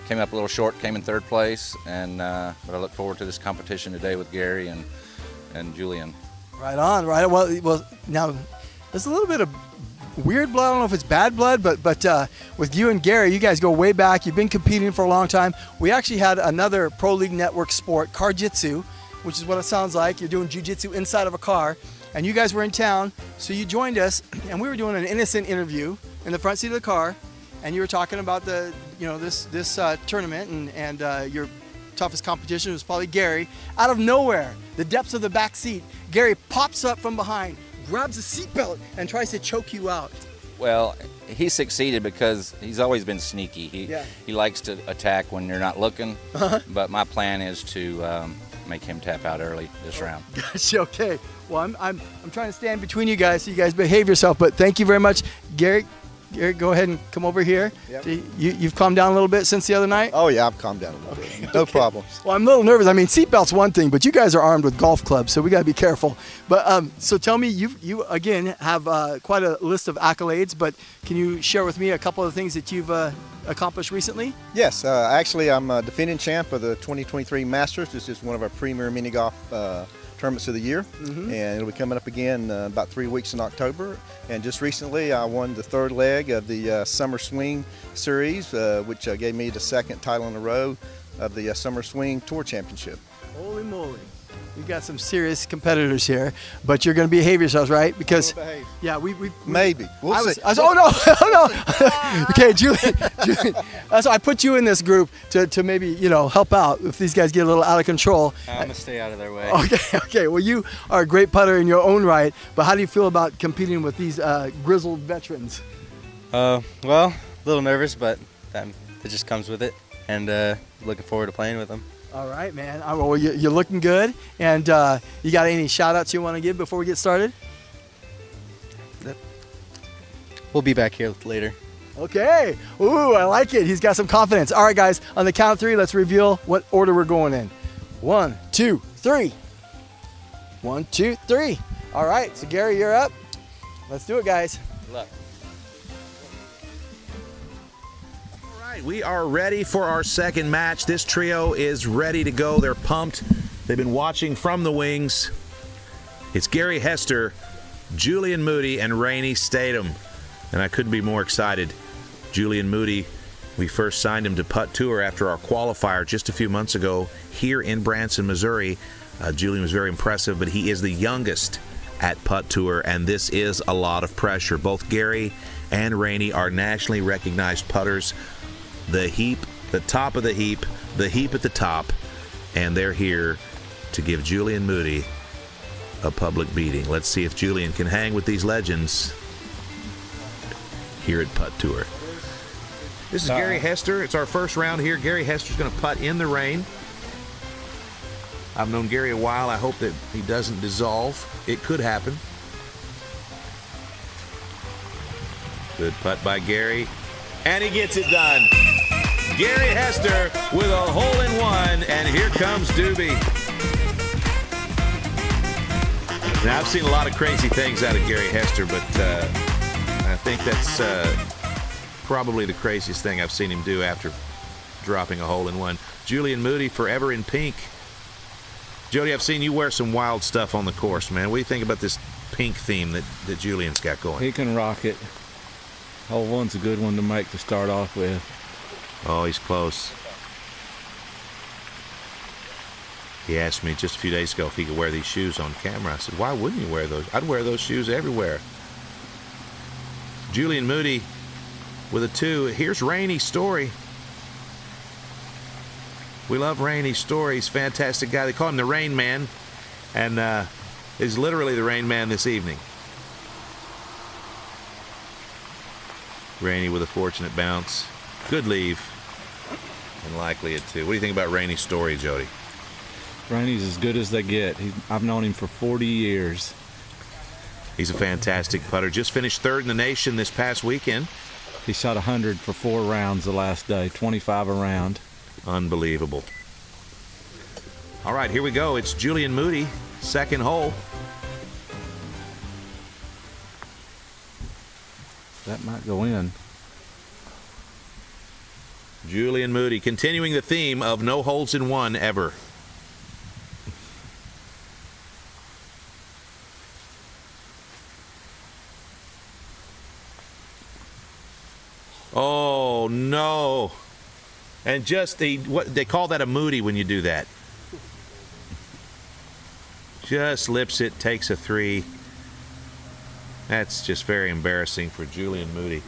came up a little short, came in third place, and but I look forward to this competition today with Gary and Julian. Right on, right on. Well, now there's a little bit of weird blood. I don't know if it's bad blood, but with you and Gary, you guys go way back. You've been competing for a long time. We actually had another Pro League Network sport, car jitsu, which is what it sounds like. You're doing jiu-jitsu inside of a car, and you guys were in town, so you joined us, and we were doing an innocent interview in the front seat of the car, and you were talking about this tournament and your toughest competition was probably Gary. Out of nowhere, the depths of the back seat, Gary pops up from behind, grabs a seatbelt, and tries to choke you out. Well, he succeeded because he's always been sneaky. He likes to attack when you're not looking, but my plan is to make him tap out early this round. Gotcha. Okay. Well, I'm trying to stand between you guys so you guys behave yourself, but thank you very much. Gary, go ahead and come over here. Yep. So you've calmed down a little bit since the other night? Oh, yeah, I've calmed down a little bit. No problems. Well, I'm a little nervous. I mean, seatbelt's one thing, but you guys are armed with golf clubs, so we got to be careful. But so tell me, you again have quite a list of accolades, but can you share with me a couple of things that you've accomplished recently? Yes, actually, I'm a defending champ of the 2023 Masters. This is one of our premier mini golf tournaments of the year, and it'll be coming up again about 3 weeks in October. And just recently I won the third leg of the Summer Swing Series, which gave me the second title in a row of the Summer Swing Tour Championship. Holy moly. We got some serious competitors here, but you're going to behave yourselves, right? Because yeah, we maybe we'll see. Oh no. Okay, Julian. So I put you in this group to maybe help out if these guys get a little out of control. I'm gonna stay out of their way. Okay. Well, you are a great putter in your own right, but how do you feel about competing with these grizzled veterans? Well, a little nervous, but that just comes with it, and looking forward to playing with them. All right, man. Well, you're looking good. And you got any shout-outs you want to give before we get started? We'll be back here later. Okay. Ooh, I like it. He's got some confidence. All right, guys. On the count of three, let's reveal what order we're going in. 1, 2, 3. 1, 2, 3. All right. So, Gary, you're up. Let's do it, guys. Good luck. We are ready for our second match. This trio is ready to go. They're pumped. They've been watching from the wings. It's Gary Hester, Julian Moody, and Rainey Statum. And I couldn't be more excited. Julian Moody, we first signed him to Putt Tour after our qualifier just a few months ago here in Branson, Missouri. Julian was very impressive, but he is the youngest at Putt Tour, and this is a lot of pressure. Both Gary and Rainey are nationally recognized putters. The heap, the top of the heap at the top, and they're here to give Julian Moody a public beating. Let's see if Julian can hang with these legends here at Putt Tour. This is Gary Hester. It's our first round here. Gary Hester's going to putt in the rain. I've known Gary a while. I hope that he doesn't dissolve. It could happen. Good putt by Gary. And he gets it done. Gary Hester with a hole-in-one, and here comes Doobie. Now, I've seen a lot of crazy things out of Gary Hester, but I think that's probably the craziest thing I've seen him do after dropping a hole-in-one. Julian Moody, forever in pink. Jody, I've seen you wear some wild stuff on the course, man. What do you think about this pink theme that Julian's got going? He can rock it. Hole one's a good one to make to start off with. Oh, he's close. He asked me just a few days ago if he could wear these shoes on camera. I said, why wouldn't you wear those? I'd wear those shoes everywhere. Julian Moody with a 2. Here's Rainey's story. We love Rainey's story. He's a fantastic guy. They call him the Rain Man, and he's literally the Rain Man this evening. Rainey with a fortunate bounce. Good leave. And likely a 2. What do you think about Rainey's story, Jody? Rainey's as good as they get. I've known him for 40 years. He's a fantastic putter. Just finished 3rd in the nation this past weekend. He shot 100 for 4 rounds the last day, 25 a round. Unbelievable. All right, here we go. It's Julian Moody, 2nd hole. That might go in. Julian Moody, continuing the theme of no holes in one ever. Oh, no. And just what they call that a Moody when you do that. Just lips it, takes a 3. That's just very embarrassing for Julian Moody.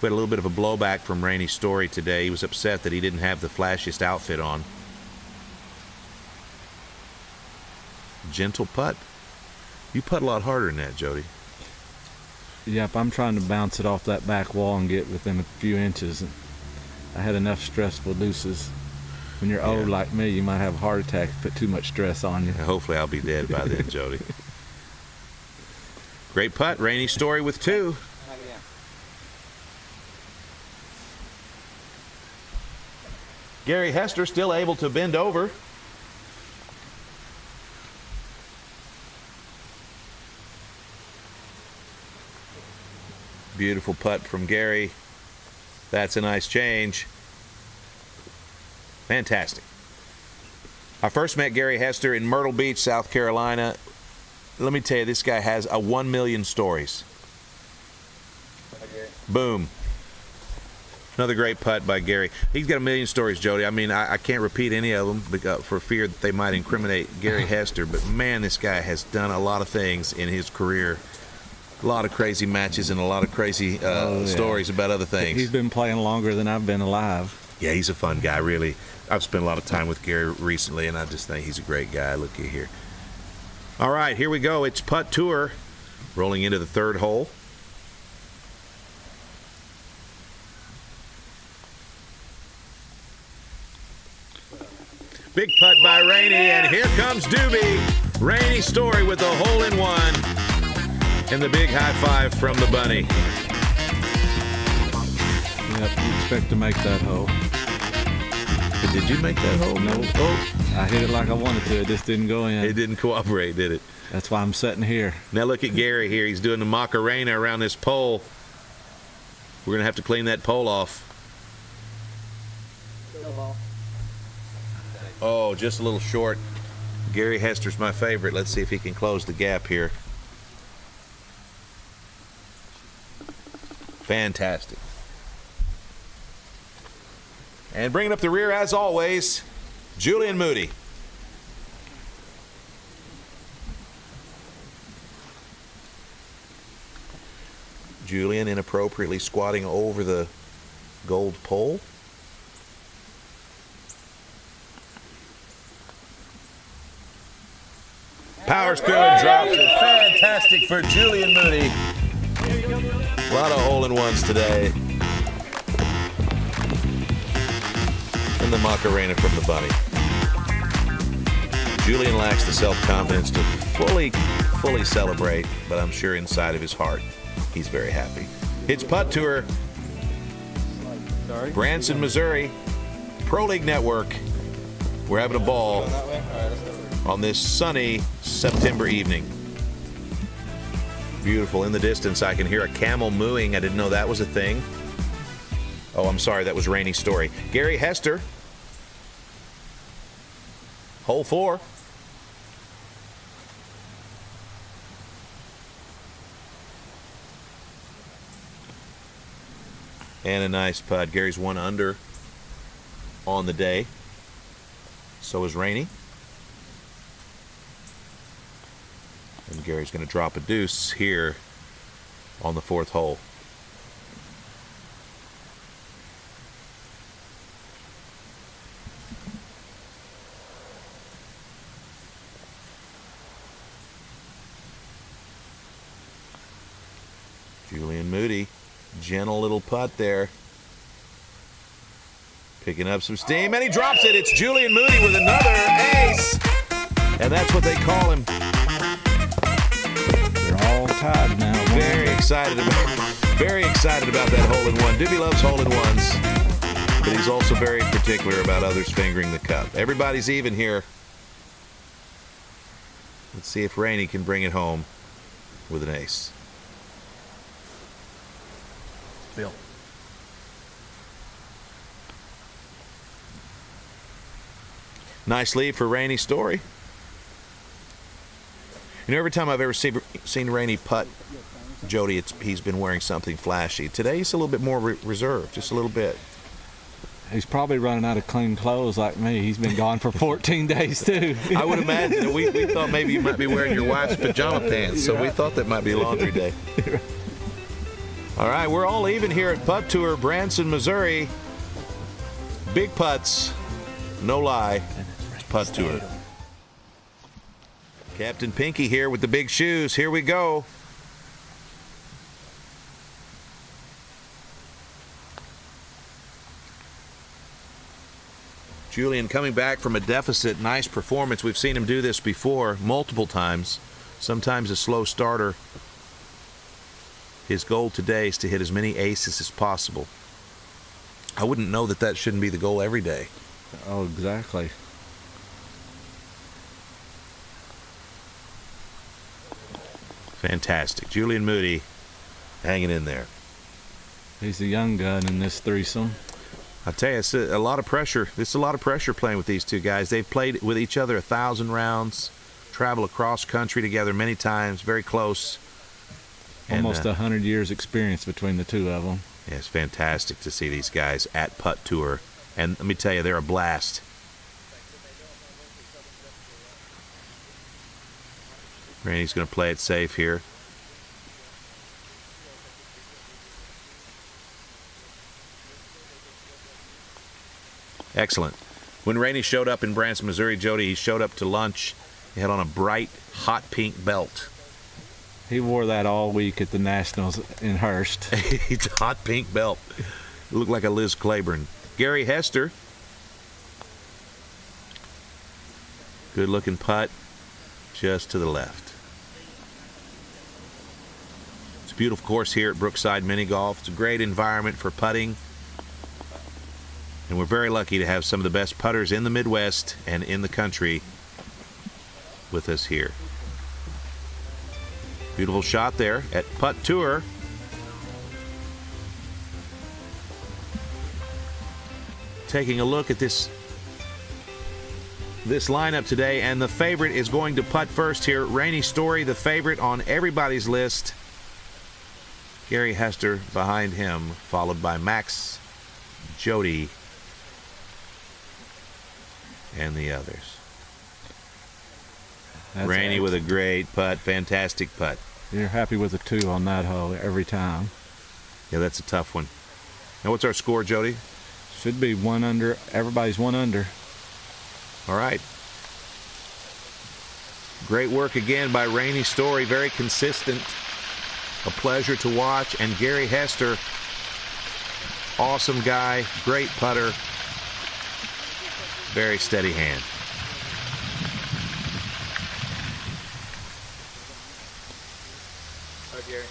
We had a little bit of a blowback from Rainey's story today. He was upset that he didn't have the flashiest outfit on. Gentle putt. You putt a lot harder than that, Jody. Yep, I'm trying to bounce it off that back wall and get within a few inches. I had enough stressful deuces. When you're old like me, you might have a heart attack if put too much stress on you. Hopefully I'll be dead by then, Jody. Great putt. Rainey's story with 2. Gary Hester still able to bend over. Beautiful putt from Gary. That's a nice change. Fantastic. I first met Gary Hester in Myrtle Beach, South Carolina. Let me tell you, this guy has a 1 million stories. Boom. Another great putt by Gary. He's got a million stories, Jody. I mean, I can't repeat any of them for fear that they might incriminate Gary Hester. But, man, this guy has done a lot of things in his career. A lot of crazy matches and a lot of crazy stories about other things. He's been playing longer than I've been alive. Yeah, he's a fun guy, really. I've spent a lot of time with Gary recently, and I just think he's a great guy. Looky here. All right, here we go. It's Putt Tour, rolling into the 3rd hole. Big putt by Rainey, and here comes Doobie. Rainey's story with a hole-in-one, and the big high five from the bunny. Yep, you expect to make that hole. Did you make that hole? No. Oh. I hit it like I wanted to. It just didn't go in. It didn't cooperate, did it? That's why I'm sitting here. Now look at Gary here. He's doing the Macarena around this pole. We're going to have to clean that pole off. Oh, just a little short. Gary Hester's my favorite. Let's see if he can close the gap here. Fantastic. And bringing up the rear, as always, Julian Moody. Julian inappropriately squatting over the gold pole. powers through and drops it. Fantastic for Julian Moody. A lot of hole-in-ones today. And the Macarena from the bunny. Julian lacks the self-confidence to fully celebrate, but I'm sure inside of his heart, he's very happy. It's Putt Tour, Branson, Missouri, Pro League Network. We're having a ball on this sunny September evening. Beautiful. In the distance, I can hear a camel mooing. I didn't know that was a thing. Oh, I'm sorry. That was Rainey's story. Gary Hester. Hole 4. And a nice putt. Gary's 1 under on the day. So is Rainey. And Gary's going to drop a deuce here on the 4th hole. Julian Moody, gentle little putt there. Picking up some steam, and he drops it. It's Julian Moody with another ace. And that's what they call him. They're all tied now. Very excited about that hole-in-one. Doobie loves hole-in-ones, but he's also very particular about others fingering the cup. Everybody's even here. Let's see if Rainey can bring it home with an ace. Bill. Nice lead for Rainey's story. You know, every time I've ever seen Rainey putt, Jody, he's been wearing something flashy. Today he's a little bit more reserved, just a little bit. He's probably running out of clean clothes like me. He's been gone for 14 days, too. I would imagine. We thought maybe you might be wearing your wife's pajama pants, so we thought that might be laundry day. All right, we're all even here at Putt Tour, Branson, Missouri. Big putts, no lie. It's Putt Tour. Captain Pinky here with the big shoes. Here we go. Julian coming back from a deficit. Nice performance. We've seen him do this before multiple times. Sometimes a slow starter. His goal today is to hit as many aces as possible. I wouldn't know that shouldn't be the goal every day. Oh, exactly. Fantastic. Julian Moody hanging in there. He's a young gun in this threesome. I tell you, it's a lot of pressure. It's a lot of pressure playing with these two guys. They've played with each other 1,000 rounds, traveled across country together many times, very close. Almost 100 years experience between the two of them. Yeah, it's fantastic to see these guys at Putt Tour. And let me tell you, they're a blast. Rainey's going to play it safe here. Excellent. When Rainey showed up in Branson, Missouri, Jody, he showed up to lunch. He had on a bright, hot pink belt. He wore that all week at the Nationals in Hurst. It's a hot pink belt. It looked like a Liz Claiborne. Gary Hester. Good looking putt. Just to the left. It's a beautiful course here at Brookside Mini Golf. It's a great environment for putting. And we're very lucky to have some of the best putters in the Midwest and in the country with us here. Beautiful shot there at Putt Tour. Taking a look at this lineup today, and the favorite is going to putt first here. Rainey Story, the favorite on everybody's list. Gary Hester behind him, followed by Max, Jody, and the others. That's Rainey with a great putt, fantastic putt. You're happy with a 2 on that hole every time. Yeah, that's a tough one. Now, what's our score, Jody? Should be 1 under. Everybody's 1 under. All right. Great work again by Rainey Story. Very consistent. A pleasure to watch. And Gary Hester, awesome guy, great putter, very steady hand. Hi, Gary.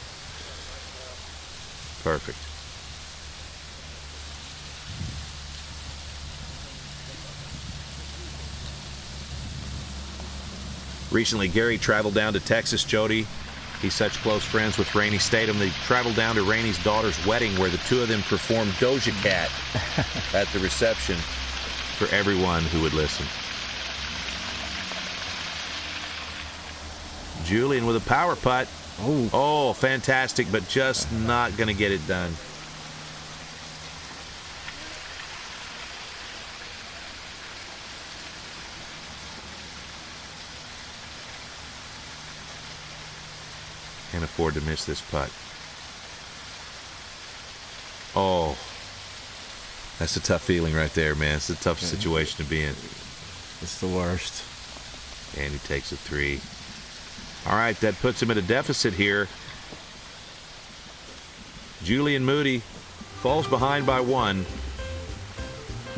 Perfect. Recently, Gary traveled down to Texas, Jody. He's such close friends with Rainey Statum. They traveled down to Rainey's daughter's wedding where the two of them performed Doja Cat at the reception for everyone who would listen. Julian with a power putt. Oh, fantastic, but just not going to get it done. Can't afford to miss this putt. Oh, that's a tough feeling right there, man. It's a tough situation to be in. It's the worst. And he takes a 3. All right, that puts him at a deficit here. Julian Moody falls behind by 1.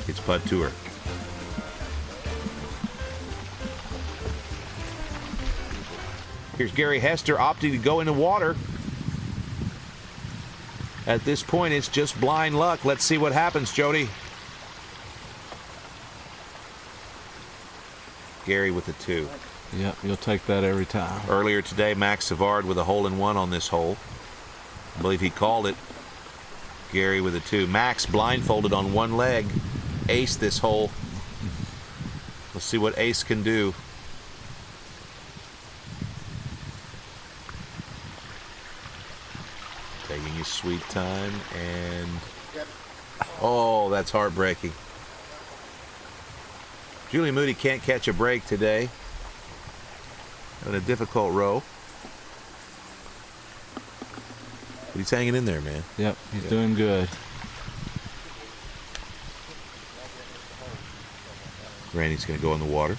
It's Putt Tour. Here's Gary Hester opting to go in the water. At this point, it's just blind luck. Let's see what happens, Jody. Gary with a 2. Yep, you'll take that every time. Earlier today, Max Savard with a hole-in-one on this hole. I believe he called it. Gary with a 2. Max blindfolded on one leg. Ace this hole. Let's see what Ace can do. Taking his sweet time, and oh, that's heartbreaking. Julian Moody can't catch a break today. Having a difficult row. But he's hanging in there, man. Yep, he's doing good. Rainey's going to go in the water.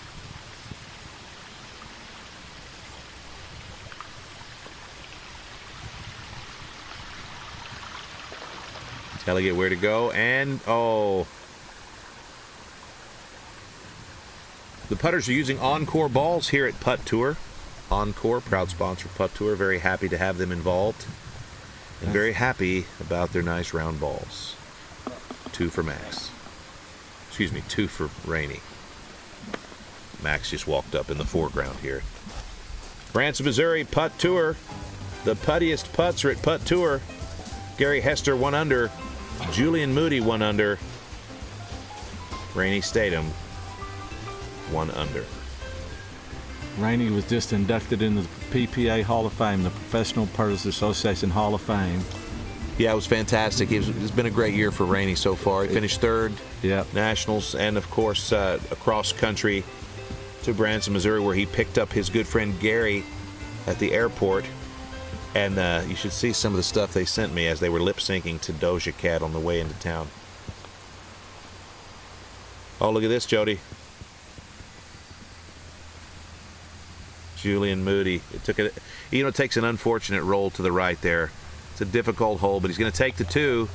Telling it where to go, and oh. The putters are using Encore balls here at Putt Tour. Encore, proud sponsor of Putt Tour. Very happy to have them involved. And very happy about their nice round balls. 2 for Max. Excuse me, 2 for Rainey. Max just walked up in the foreground here. Branson, Missouri, Putt Tour. The puttiest putts are at Putt Tour. Gary Hester 1 under. Julian Moody 1 under. Rainey Statum 1 under. Rainey was just inducted into the PPA Hall of Fame, the Professional Putters Association Hall of Fame. Yeah, it was fantastic. It's been a great year for Rainey so far. He finished 3rd, Nationals, and of course across country to Branson, Missouri, where he picked up his good friend Gary at the airport. And you should see some of the stuff they sent me as they were lip-syncing to Doja Cat on the way into town. Oh, look at this, Jody. Julian Moody. It takes an unfortunate roll to the right there. It's a difficult hole, but he's going to take the 2.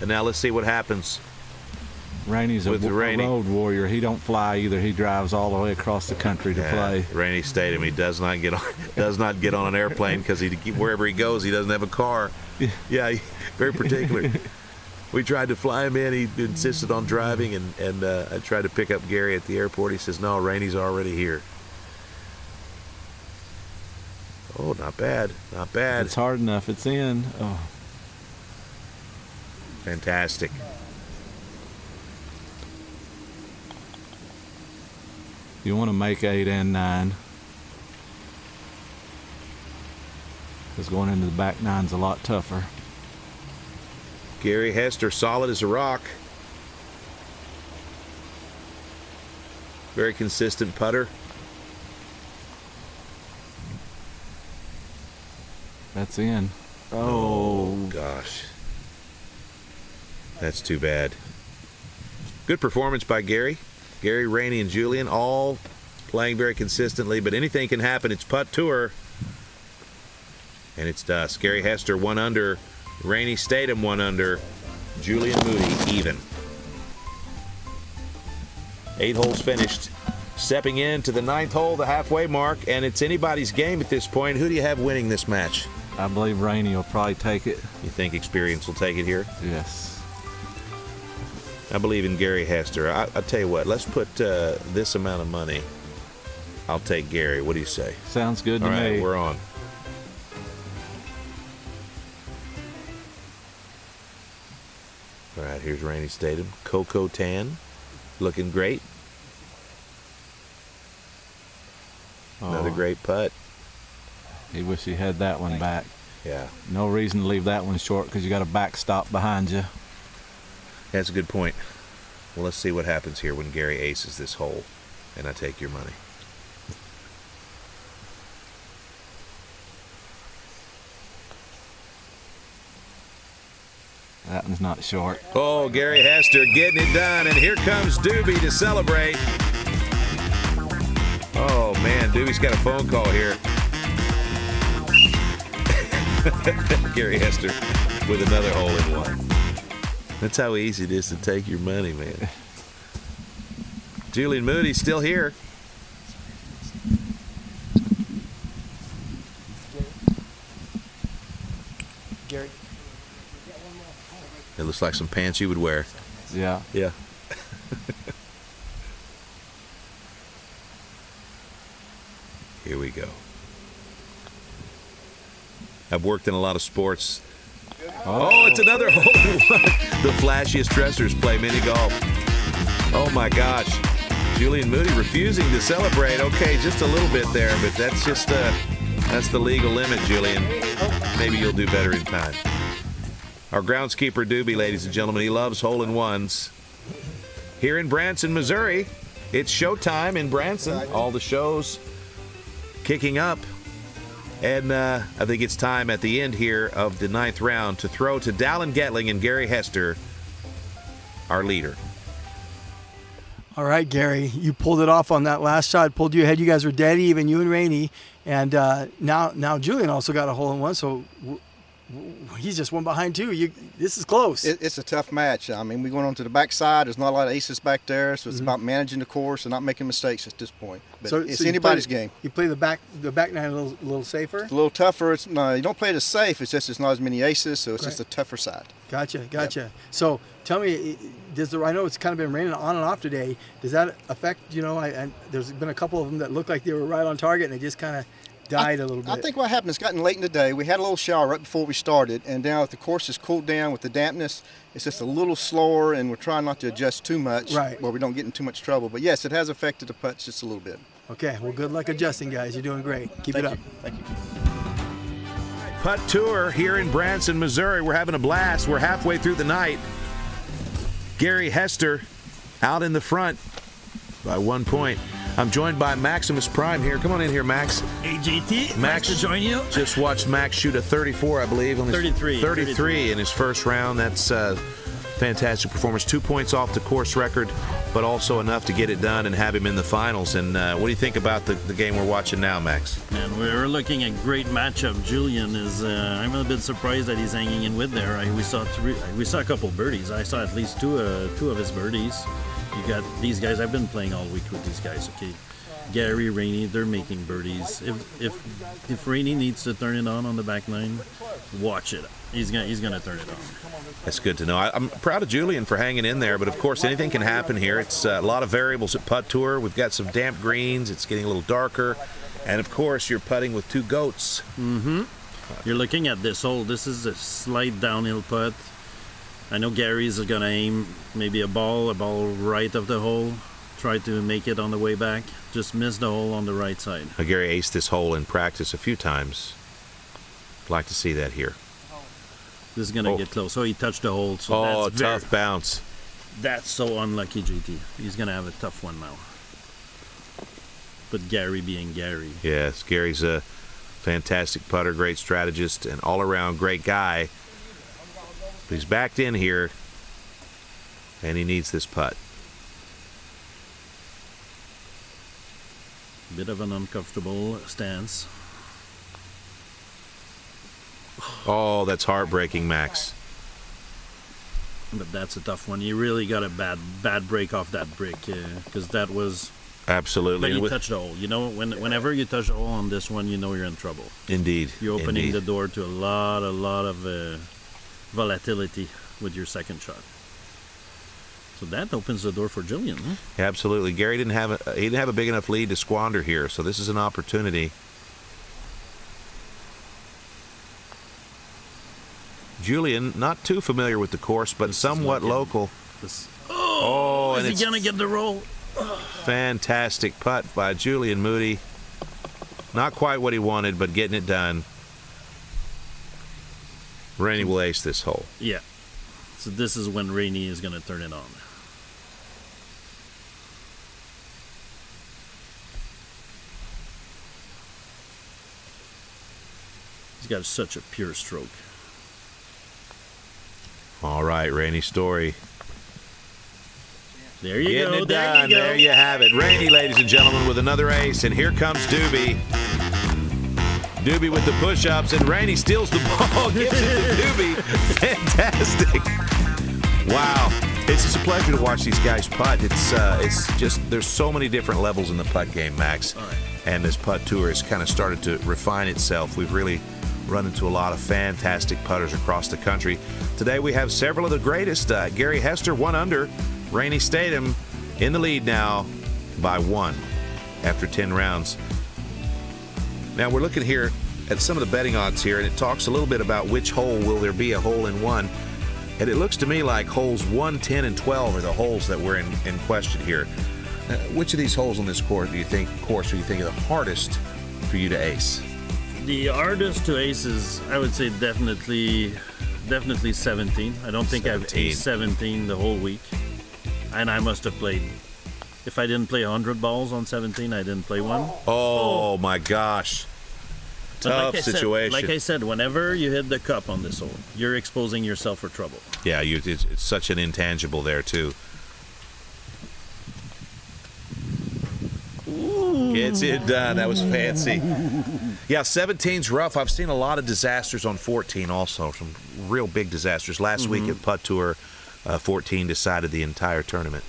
And now let's see what happens. Rainey's a road warrior. He don't fly either. He drives all the way across the country to play. Rainey Statum. He does not get on an airplane because wherever he goes, he doesn't have a car. Yeah, very particular. We tried to fly him in. He insisted on driving, and I tried to pick up Gary at the airport. He says, "No, Rainey's already here." Oh, not bad, not bad. It's hard enough. It's in. Oh, fantastic. You want to make 8 and 9. Because going into the back 9's a lot tougher. Gary Hester, solid as a rock. Very consistent putter. That's in. Oh, gosh. That's too bad. Good performance by Gary. Gary, Rainey, and Julian all playing very consistently, but anything can happen. It's Putt Tour. And it's dusk. Gary Hester 1 under. Rainey Statum 1 under. Julian Moody even. 8 holes finished. Stepping into the 9th hole, the halfway mark, and it's anybody's game at this point. Who do you have winning this match? I believe Rainey will probably take it. You think experience will take it here? Yes. I believe in Gary Hester. I'll tell you what, let's put this amount of money. I'll take Gary. What do you say? Sounds good to me. All right, we're on. All right, here's Rainey Statum. Cocoa Tan, looking great. Another great putt. He wish he had that one back. Yeah. No reason to leave that one short because you got a backstop behind you. That's a good point. Well, let's see what happens here when Gary aces this hole, and I take your money. That one's not short. Oh, Gary Hester getting it done, and here comes Doobie to celebrate. Oh, man, Doobie's got a phone call here. Gary Hester with another hole-in-one. That's how easy it is to take your money, man. Julian Moody still here. Gary. It looks like some pants you would wear. Yeah. Yeah. Here we go. I've worked in a lot of sports. Oh, it's another hole-in-one. The flashiest dressers play mini golf. Oh my gosh. Julian Moody refusing to celebrate. Okay, just a little bit there, but that's just that's the legal limit, Julian. Maybe you'll do better in time. Our groundskeeper Doobie, ladies and gentlemen, he loves hole-in-ones. Here in Branson, Missouri, it's showtime in Branson. All the shows kicking up. And I think it's time at the end here of the 9th round to throw to Dallin Getling and Gary Hester, our leader. All right, Gary, you pulled it off on that last shot, pulled you ahead. You guys were dead even, you and Rainey. And now Julian also got a hole-in-one, so he's just one behind too. This is close. It's a tough match. I mean, we're going on to the backside. There's not a lot of aces back there, so it's about managing the course and not making mistakes at this point. But it's anybody's game. You play the back nine a little safer? It's a little tougher. No, you don't play it as safe. It's just it's not as many aces, so it's just a tougher side. Gotcha. Yep. So tell me, I know it's kind of been raining on and off today. Does that affect, there's been a couple of them that looked like they were right on target and they just kind of died a little bit. I think what happened is gotten late in the day. We had a little shower right before we started, and now that the course has cooled down with the dampness, it's just a little slower, and we're trying not to adjust too much where we don't get in too much trouble. But yes, it has affected the putts just a little bit. Okay, well, good luck adjusting, guys. You're doing great. Keep it up. Thank you. Putt Tour here in Branson, Missouri. We're having a blast. We're halfway through the night. Gary Hester out in the front by 1 point. I'm joined by Maximus Prime here. Come on in here, Max. Hey, JT. Max, nice to join you. Just watched Max shoot a 34, I believe. On his 33 in his first round. That's a fantastic performance. 2 points off the course record, but also enough to get it done and have him in the finals. And what do you think about the game we're watching now, Max? Man, we're looking at great matchup. Julian is, I'm a bit surprised that he's hanging in with there. We saw a couple birdies. I saw at least two of his birdies. You got these guys. I've been playing all week with these guys. Okay, Gary, Rainey, they're making birdies. If Rainey needs to turn it on the back nine, watch it. He's gonna turn it on. That's good to know. I'm proud of Julian for hanging in there, but of course anything can happen here. It's a lot of variables at Putt Tour. We've got some damp greens. It's getting a little darker, and of course you're putting with two goats. Mm-hmm. You're looking at this hole. This is a slight downhill putt. I know Gary's going to aim maybe a ball right of the hole, try to make it on the way back. Just miss the hole on the right side. Gary aced this hole in practice a few times. I'd like to see that here. This is going to get close. So he touched the hole. So that's tough bounce. That's so unlucky, JT. He's going to have a tough one now. But Gary being Gary. Yes, Gary's a fantastic putter, great strategist, and all-around great guy. He's backed in here, and he needs this putt. bit of an uncomfortable stance. Oh, that's heartbreaking, Max. But that's a tough one. You really got a bad break off that brick because that was... Absolutely. But you touched the hole. You know, whenever you touch the hole on this one, you know you're in trouble. Indeed. You're opening the door to a lot of volatility with your second shot. So that opens the door for Julian. Huh? Absolutely. Gary didn't have a big enough lead to squander here, so this is an opportunity. Julian, not too familiar with the course, but somewhat local. Is he going to get the roll? Fantastic putt by Julian Moody. Not quite what he wanted, but getting it done. Rainey will ace this hole. Yeah. So this is when Rainey is going to turn it on. He's got such a pure stroke. All right, Rainey Story. There you go. There you have it. Rainey, ladies and gentlemen, with another ace. And here comes Doobie. Doobie with the push-ups, and Rainey steals the ball, gives it to Doobie. Fantastic. Wow. It's just a pleasure to watch these guys putt. It's just, there's so many different levels in the putt game, Max. All right. And this putt tour has kind of started to refine itself. We've really run into a lot of fantastic putters across the country. Today we have several of the greatest. Gary Hester, 1 under. Rainey Statum in the lead now by 1 after 10 rounds. Now we're looking here at some of the betting odds here, and it talks a little bit about which hole will there be a hole in one. And it looks to me like holes 1, 10, and 12 are the holes that were in question here. Which of these holes on this course do you think are the hardest for you to ace? The hardest to ace is, I would say, definitely 17. I don't think I've aced 17 the whole week. And I must have played. If I didn't play 100 balls on 17, I didn't play one. Oh my gosh. Tough situation. Like I said, whenever you hit the cup on this hole, you're exposing yourself for trouble. Yeah, it's such an intangible there, too. Ooh. Gets it done. That was fancy. Yeah, 17's rough. I've seen a lot of disasters on 14 also. Some real big disasters. Last week at Putt Tour, 14 decided the entire tournament.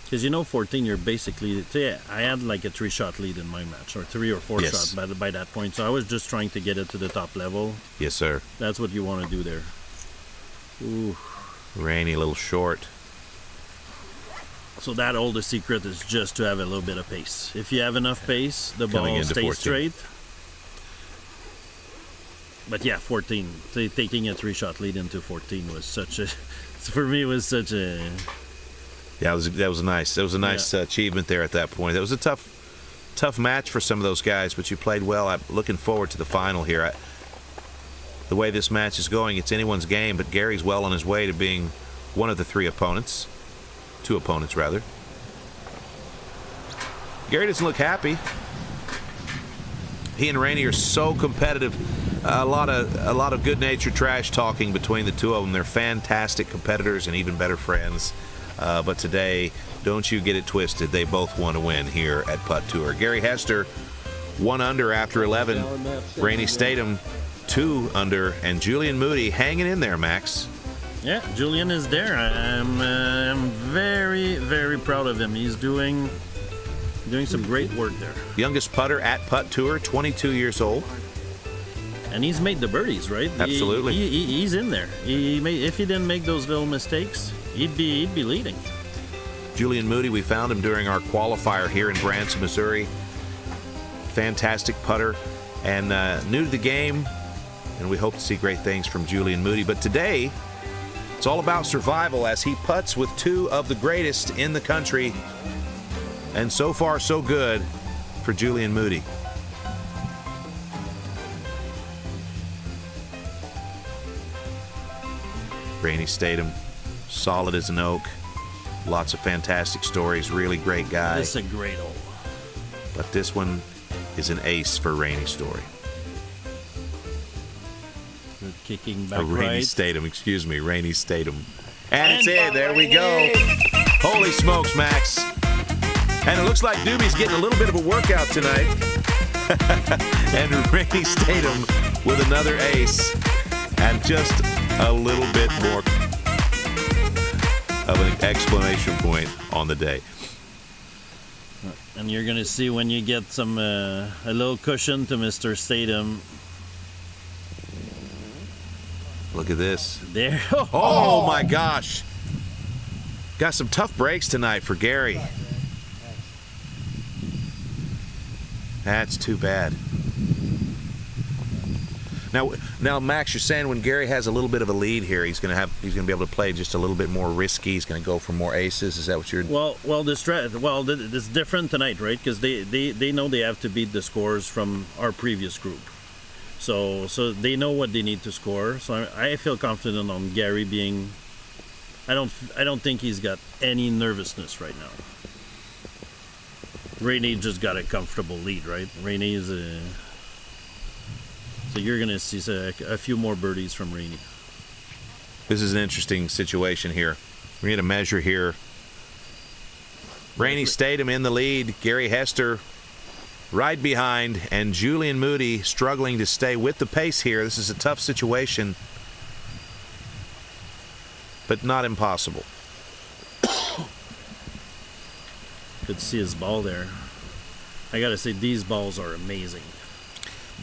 Because 14, you're basically, I had like a 3-shot lead in my match, or 3 or 4 shots by that point. So I was just trying to get it to the top level. Yes, sir. That's what you want to do there. Ooh. Rainey, a little short. So that the secret is just to have a little bit of pace. If you have enough pace, the ball stays 14. straight. But yeah, 14. Taking a 3-shot lead into 14 was such a, for me, was such a... Yeah, that was nice. That was a nice achievement there at that point. That was a tough match for some of those guys, but you played well. I'm looking forward to the final here. The way this match is going, it's anyone's game, but Gary's well on his way to being one of the 2 opponents, rather. Gary doesn't look happy. He and Rainey are so competitive. A lot of good-natured trash talking between the 2 of them. They're fantastic competitors and even better friends. But today, don't you get it twisted. They both want to win here at Putt Tour. Gary Hester, 1 under after 11. Rainey Statum, 2 under. And Julian Moody hanging in there, Max. Yeah, Julian is there. I'm very, very proud of him. He's doing some great work there. Youngest putter at Putt Tour, 22 years old. And he's made the birdies, right? Absolutely. He's in there. If he didn't make those little mistakes, he'd be leading. Julian Moody, we found him during our qualifier here in Branson, Missouri. Fantastic putter and new to the game, and we hope to see great things from Julian Moody. But today, it's all about survival as he putts with 2 of the greatest in the country. And so far, so good for Julian Moody. Rainey Statum, solid as an oak. Lots of fantastic stories. Really great guy. This is a great hole. But this one is an ace for Rainey Story. Good kicking back Rainey Statum, excuse me. Rainey Statum. And it's in. There we go. Holy smokes, Max. And it looks like Doobie's getting a little bit of a workout tonight. And Rainey Statum with another ace and just a little bit more of an exclamation point on the day. And you're going to see when you get some a little cushion to Mr. Statum. Look at this. There. Oh, my gosh. Got some tough breaks tonight for Gary. That's too bad. Now, Max, you're saying when Gary has a little bit of a lead here, he's going to be able to play just a little bit more risky. He's going to go for more aces. Is that what you're? It's different tonight, right? Because they know they have to beat the scores from our previous group, so they know what they need to score. So I feel confident on Gary being. I don't think he's got any nervousness right now. Rainey just got a comfortable lead, right? Rainey is a. So you're going to see a few more birdies from Rainey. This is an interesting situation here. We need a measure here. Rainey Statum in the lead. Gary Hester right behind. And Julian Moody struggling to stay with the pace here. This is a tough situation, but not impossible. Good to see his ball there. I got to say, these balls are amazing.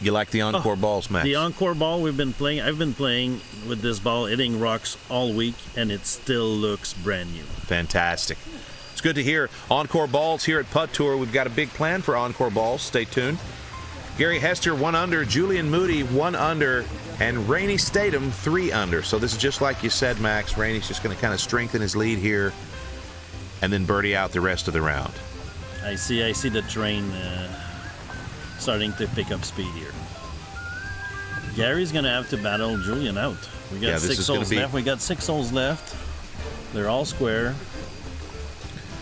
You like the Encore balls, Max? The Encore ball I've been playing with this ball, hitting rocks all week, and it still looks brand new. Fantastic. It's good to hear. Encore balls here at Putt Tour. We've got a big plan for Encore balls. Stay tuned. Gary Hester 1 under, Julian Moody 1 under, and Rainey Statum 3 under. So this is just like you said, Max. Rainey's just going to kind of strengthen his lead here and then birdie out the rest of the round. I see the train starting to pick up speed here. Gary's going to have to battle Julian out. We got 6 holes left. We got 6 holes left. They're all square.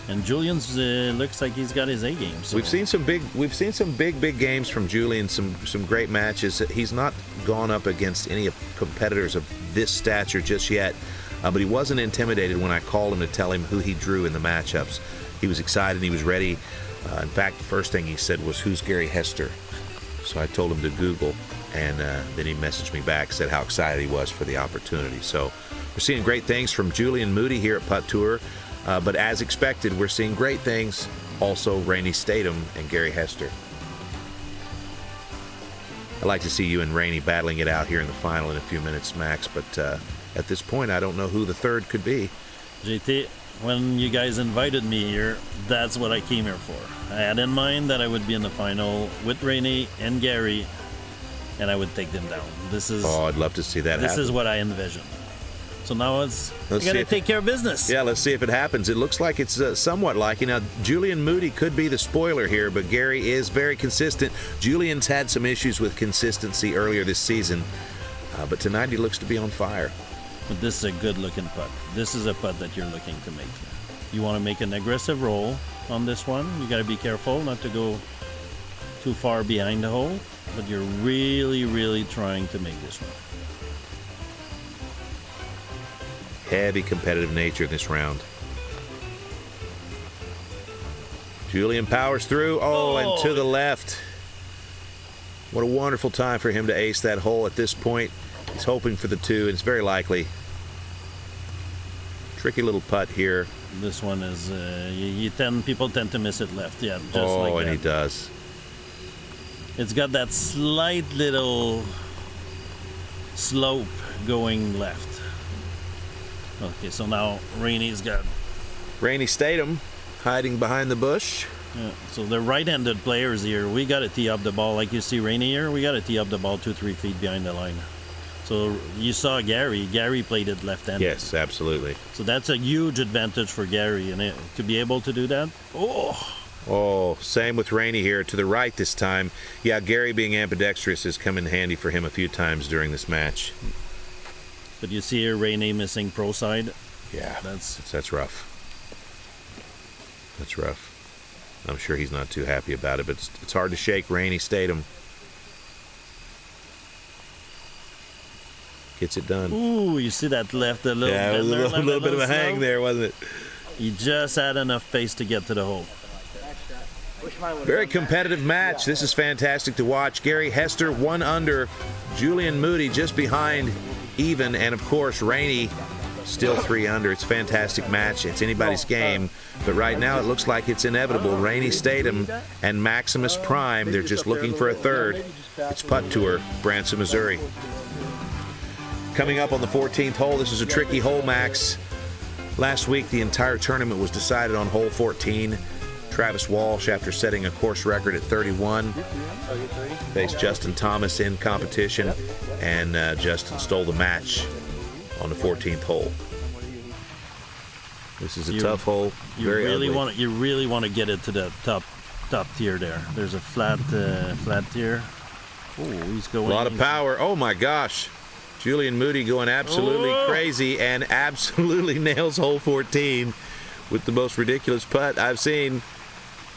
And Julian's looks like he's got his A game. So. We've seen some big games from Julian. Some great matches. He's not gone up against any competitors of this stature just yet, but he wasn't intimidated when I called him to tell him who he drew in the matchups. He was excited. He was ready. In fact, the first thing he said was, "Who's Gary Hester?" So I told him to Google, and then he messaged me back, said how excited he was for the opportunity. So we're seeing great things from Julian Moody here at Putt Tour, but as expected, we're seeing great things also Rainey Statum and Gary Hester. I'd like to see you and Rainey battling it out here in the final in a few minutes, Max, but at this point, I don't know who the third could be. JT, when you guys invited me here, that's what I came here for. I had in mind that I would be in the final with Rainey and Gary, and I would take them down. I'd love to see that happen. This is what I envisioned. So now we got to take care of business. Yeah, let's see if it happens. It looks like it's somewhat like it. Now, Julian Moody could be the spoiler here, but Gary is very consistent. Julian's had some issues with consistency earlier this season, but tonight he looks to be on fire. But this is a good-looking putt. This is a putt that you're looking to make. You want to make an aggressive roll on this one. You got to be careful not to go too far behind the hole, but you're really, really trying to make this one. Heavy competitive nature in this round. Julian powers through. And to the left. What a wonderful time for him to ace that hole at this point. He's hoping for the 2, and it's very likely. Tricky little putt here. This one is, people tend to miss it left. Yeah, just like that. And he does. It's got that slight little slope going left. Okay, so now Rainey's got... Rainey Statum hiding behind the bush. Yeah, so the right-handed players here, we got to tee up the ball. Like you see Rainey here, we got to tee up the ball 2-3 feet behind the line. So you saw Gary played it left-handed. Yes, absolutely. So that's a huge advantage for Gary, and to be able to do that, same with Rainey here to the right this time. Yeah, Gary being ambidextrous has come in handy for him a few times during this match. But you see here Rainey missing pro side. Yeah, that's rough. That's rough. I'm sure he's not too happy about it, but it's hard to shake Rainey Statum. Gets it done. Ooh, you see that left a little little bit of a hang there, wasn't it? He just had enough pace to get to the hole. Very competitive match. This is fantastic to watch. Gary Hester 1 under. Julian Moody just behind even. And, of course, Rainey still 3 under. It's a fantastic match. It's anybody's game. But right now it looks like it's inevitable. Rainey, Statum, and Maximus Prime. They're just looking for a third. It's Putt Tour, Branson, Missouri. Coming up on the 14th hole, this is a tricky hole, Max. Last week, the entire tournament was decided on hole 14. Travis Walsh, after setting a course record at 31, faced Justin Thomas in competition, and Justin stole the match on the 14th hole. This is a tough hole. You really want to get it to the top tier there. There's a flat tier. Oh, he's going. A lot of power. Oh my gosh. Julian Moody going absolutely crazy and absolutely nails hole 14 with the most ridiculous putt I've seen.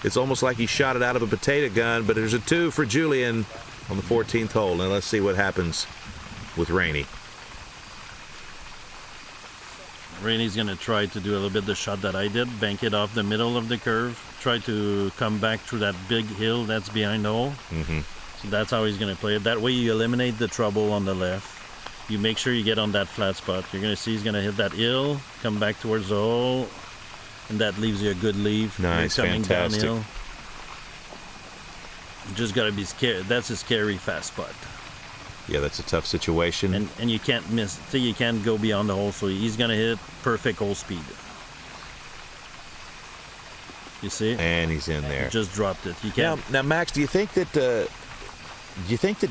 It's almost like he shot it out of a potato gun, but there's a 2 for Julian on the 14th hole. Now let's see what happens with Rainey. Rainey's going to try to do a little bit the shot that I did, bank it off the middle of the curve, try to come back through that big hill that's behind the hole. So that's how he's going to play it. That way you eliminate the trouble on the left. You make sure you get on that flat spot. You're going to see he's going to hit that hill, come back towards the hole, and that leaves you a good leave. Nice, fantastic. Downhill. You just got to be scared. That's a scary fast spot. Yeah, that's a tough situation. And you can't miss. So you can't go beyond the hole. So he's going to hit perfect hole speed. You see? And he's in there. He just dropped it. You can't. Now, Max, do you think that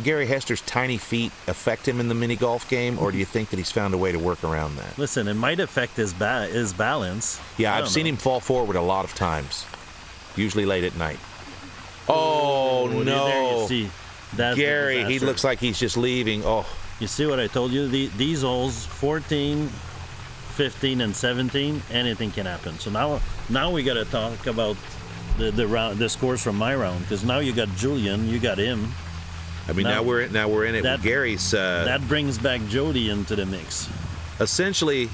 Gary Hester's tiny feet affect him in the mini golf game, or do you think that he's found a way to work around that? Listen, it might affect his balance. Yeah, I've seen him fall forward a lot of times, usually late at night. Oh, no. There you see. That's Gary, he looks like he's just leaving. Oh. You see what I told you? These holes, 14, 15, and 17, anything can happen. So now we got to talk about the scores from my round, because now you got Julian, you got him. I mean, now we're in it with Gary's. That brings back Jody into the mix. Essentially,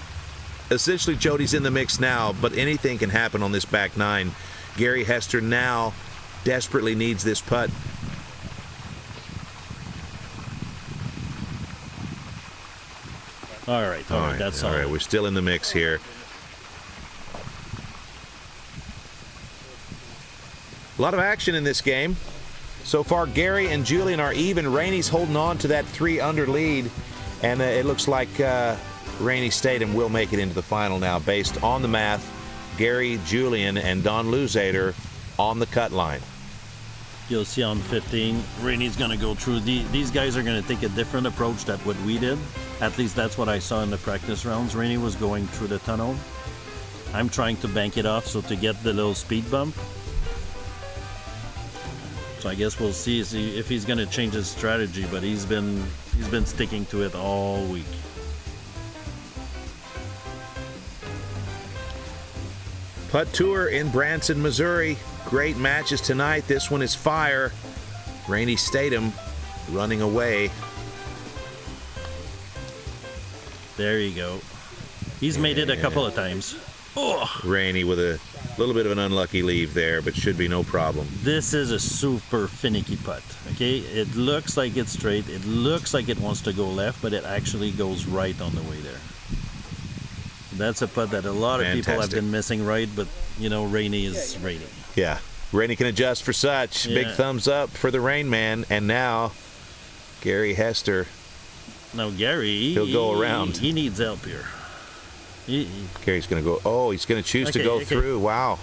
Jody's in the mix now, but anything can happen on this back nine. Gary Hester now desperately needs this putt. All right, that's all right. We're still in the mix here. A lot of action in this game. So far, Gary and Julian are even. Rainey's holding on to that 3 under lead, and it looks like Rainey Statum will make it into the final now based on the math. Gary, Julian, and Don Louzader on the cut line. You'll see on 15, Rainey's going to go through. These guys are going to take a different approach than what we did. At least that's what I saw in the practice rounds. Rainey was going through the tunnel. I'm trying to bank it off so to get the little speed bump. So I guess we'll see if he's going to change his strategy, but he's been sticking to it all week. Putt Tour in Branson, Missouri. Great matches tonight. This one is fire. Rainey Statum running away. There you go. He's made it a couple of times. Oh. Rainey with a little bit of an unlucky leave there, but should be no problem. This is a super finicky putt. Okay, it looks like it's straight. It looks like it wants to go left, but it actually goes right on the way there. That's a putt that a lot of people have been missing right, but you know, Rainey is Rainey. Yeah, Rainey can adjust for such. Yeah. Big thumbs up for the Rain Man, and now Gary Hester. Now Gary, he'll go around. He needs help here. Gary's going to go. Oh, he's going to choose to go through. Wow.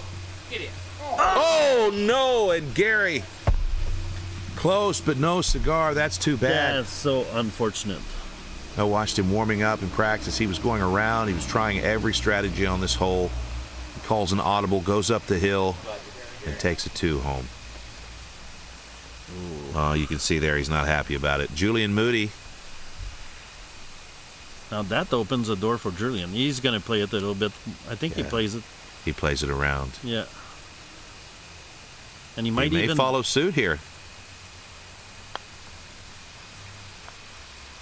Oh no! And Gary, close but no cigar. That's too bad. That's so unfortunate. I watched him warming up in practice. He was going around. He was trying every strategy on this hole. He calls an audible, goes up the hill, and takes a 2 home. Oh, you can see there he's not happy about it. Julian Moody. Now that opens a door for Julian. He's going to play it a little bit. I think he plays it. He plays it around. Yeah. And he might even follow suit here.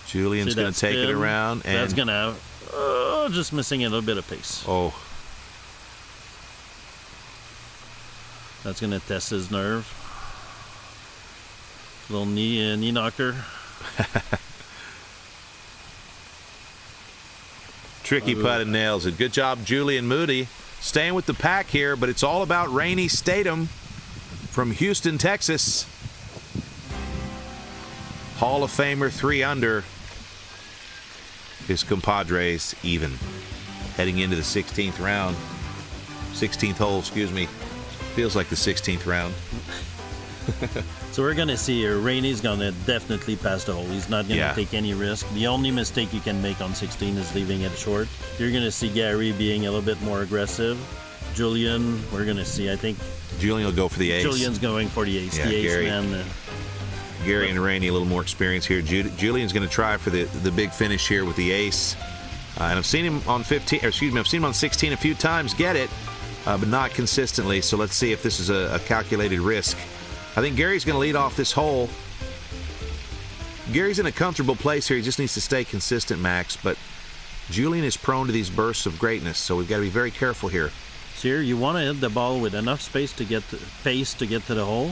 Julian's going to take it around, and that's going to just missing a little bit of pace. Oh. That's going to test his nerve. Little knee knocker. Tricky putt and nails it. Good job, Julian Moody. Staying with the pack here, but it's all about Rainey Statum from Houston, Texas. Hall of Famer 3 under. His compadres even. Heading into the 16th round. 16th hole, excuse me. Feels like the 16th round. So we're going to see here, Rainey's going to definitely pass the hole. He's not going to take any risk. The only mistake you can make on 16 is leaving it short. You're going to see Gary being a little bit more aggressive. Julian, we're going to see, I think. Julian will go for the ace. Julian's going for the ace. Yeah, the ace Gary, man. Gary and Rainey a little more experience here. Julian's going to try for the big finish here with the ace. And I've seen him on 15, or excuse me, I've seen him on 16 a few times get it, but not consistently. So let's see if this is a calculated risk. I think Gary's going to lead off this hole. Gary's in a comfortable place here. He just needs to stay consistent, Max. But Julian is prone to these bursts of greatness, so we've got to be very careful here. So here, you want to hit the ball with enough space to get pace to get to the hole,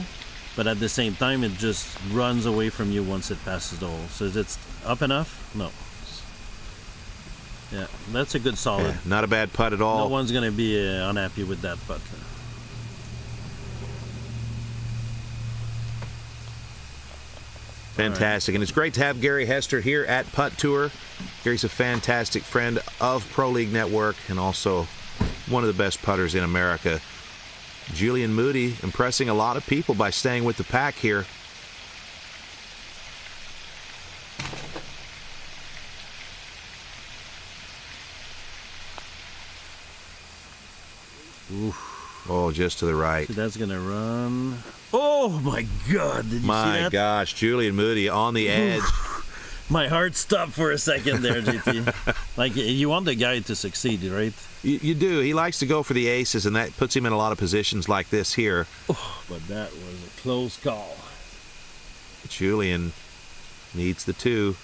but at the same time, it just runs away from you once it passes the hole. So is it up enough? No. Yeah, that's a good solid. Yeah, not a bad putt at all. No one's going to be unhappy with that putt. Fantastic. And it's great to have Gary Hester here at Putt Tour. Gary's a fantastic friend of Pro League Network and also one of the best putters in America. Julian Moody impressing a lot of people by staying with the pack here. Oof. Oh, just to the right. So that's going to run. Oh, my God. Did you see that? My gosh, Julian Moody on the edge. My heart stopped for a second there, JT. Like, you want the guy to succeed, right? You do. He likes to go for the aces, and that puts him in a lot of positions like this here. Oh, but that was a close call. Julian needs the 2.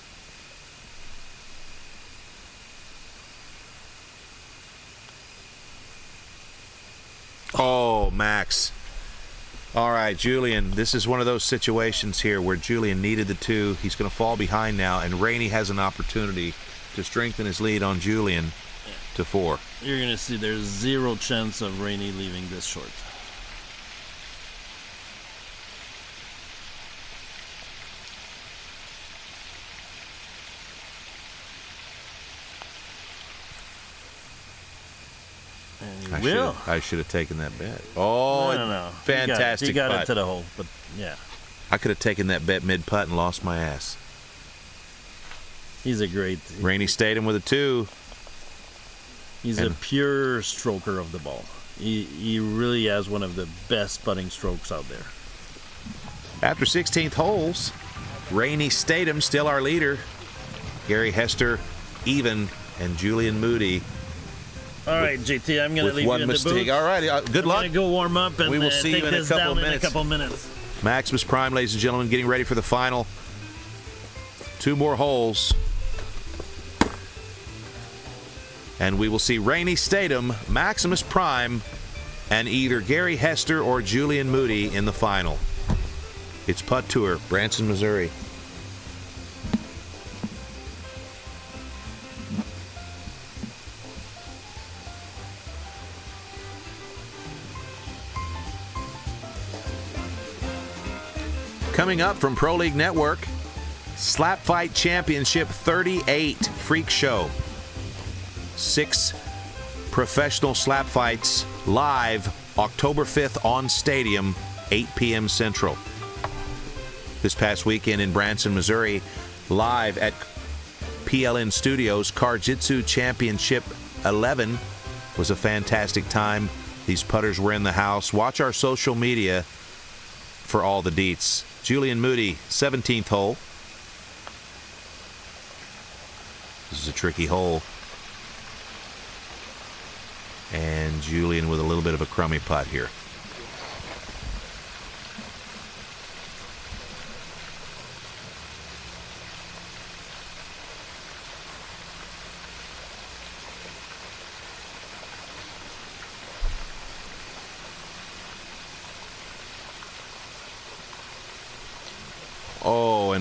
Oh, Max. All right, Julian, this is one of those situations here where Julian needed the 2. He's going to fall behind now, and Rainey has an opportunity to strengthen his lead on Julian to 4. You're going to see there's 0 chance of Rainey leaving this short. I should have taken that bet. Oh, no. Fantastic he got putt. it to the hole, but yeah. I could have taken that bet mid-putt and lost my ass. He's a great... Rainey Statum with a 2. He's a pure stroker of the ball. He really has one of the best putting strokes out there. After 16th holes, Rainey Statum still our leader. Gary Hester even, and Julian Moody. All right, JT, I'm going to leave one you in the mistake. booth. All right, good luck. I'm going to go warm up and we will see take you in this a couple down of minutes. in a couple minutes. Maximus Prime, ladies and gentlemen, getting ready for the final. 2 more holes. And we will see Rainey Statum, Maximus Prime, and either Gary Hester or Julian Moody in the final. It's Putt Tour, Branson, Missouri. Coming up from Pro League Network, Slap Fight Championship 38 Freak Show. 6 professional slap fights live October 5th on Stadium, 8 p.m. Central. This past weekend in Branson, Missouri, live at PLN Studios, Car-Jitsu Championship 11 was a fantastic time. These putters were in the house. Watch our social media for all the deets. Julian Moody, 17th hole. This is a tricky hole. And Julian with a little bit of a crummy putt here.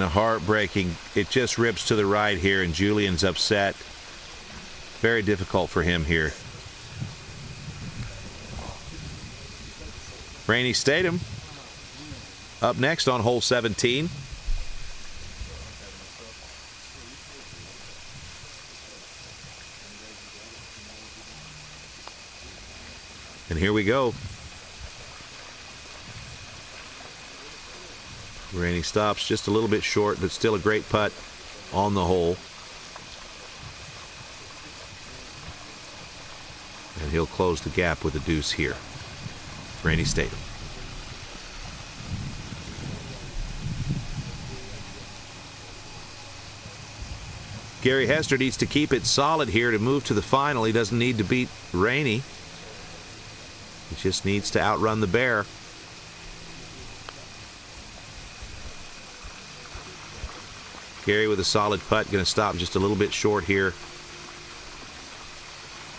And a heartbreaking, it just rips to the right here, and Julian's upset. Very difficult for him here. Rainey Statum up next on hole 17. And here we go. Rainey stops just a little bit short, but still a great putt on the hole. And he'll close the gap with a deuce here. Rainey Statum. Gary Hester needs to keep it solid here to move to the final. He doesn't need to beat Rainey. He just needs to outrun the bear. Gary with a solid putt, going to stop just a little bit short here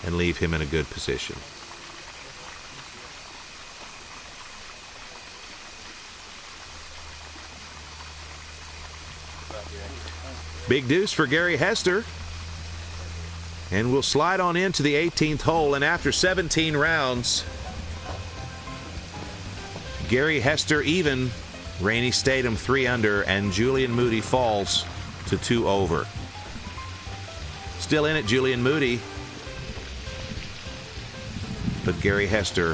and leave him in a good position. Big deuce for Gary Hester. And we'll slide on into the 18th hole, and after 17 rounds, Gary Hester even, Rainey Statum 3 under, and Julian Moody falls to 2 over. Still in it, Julian Moody, but Gary Hester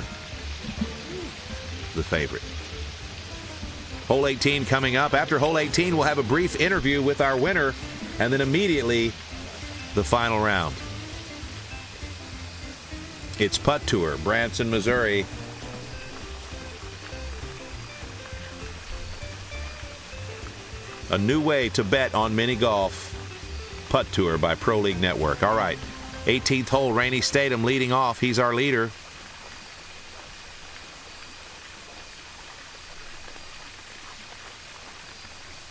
the favorite. Hole 18 coming up. After hole 18, we'll have a brief interview with our winner, and then immediately the final round. It's Putt Tour, Branson, Missouri. A new way to bet on mini golf. Putt Tour by Pro League Network. All right, 18th hole, Rainey Statum leading off. He's our leader.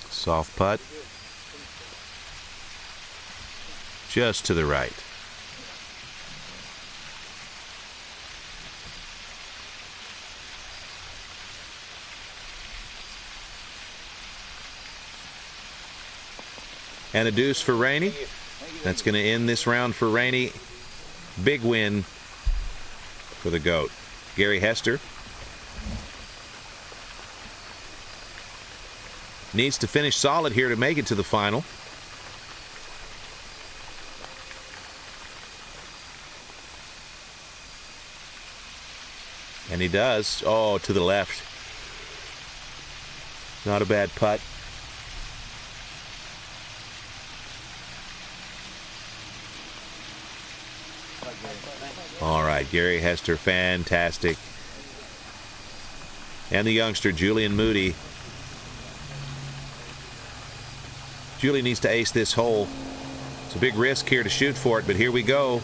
Soft putt. Just to the right. And a deuce for Rainey. That's going to end this round for Rainey. Big win for the GOAT. Gary Hester needs to finish solid here to make it to the final. And he does. Oh, to the left. Not a bad putt. All right, Gary Hester, fantastic. And the youngster, Julian Moody. Julie needs to ace this hole. It's a big risk here to shoot for it, but here we go.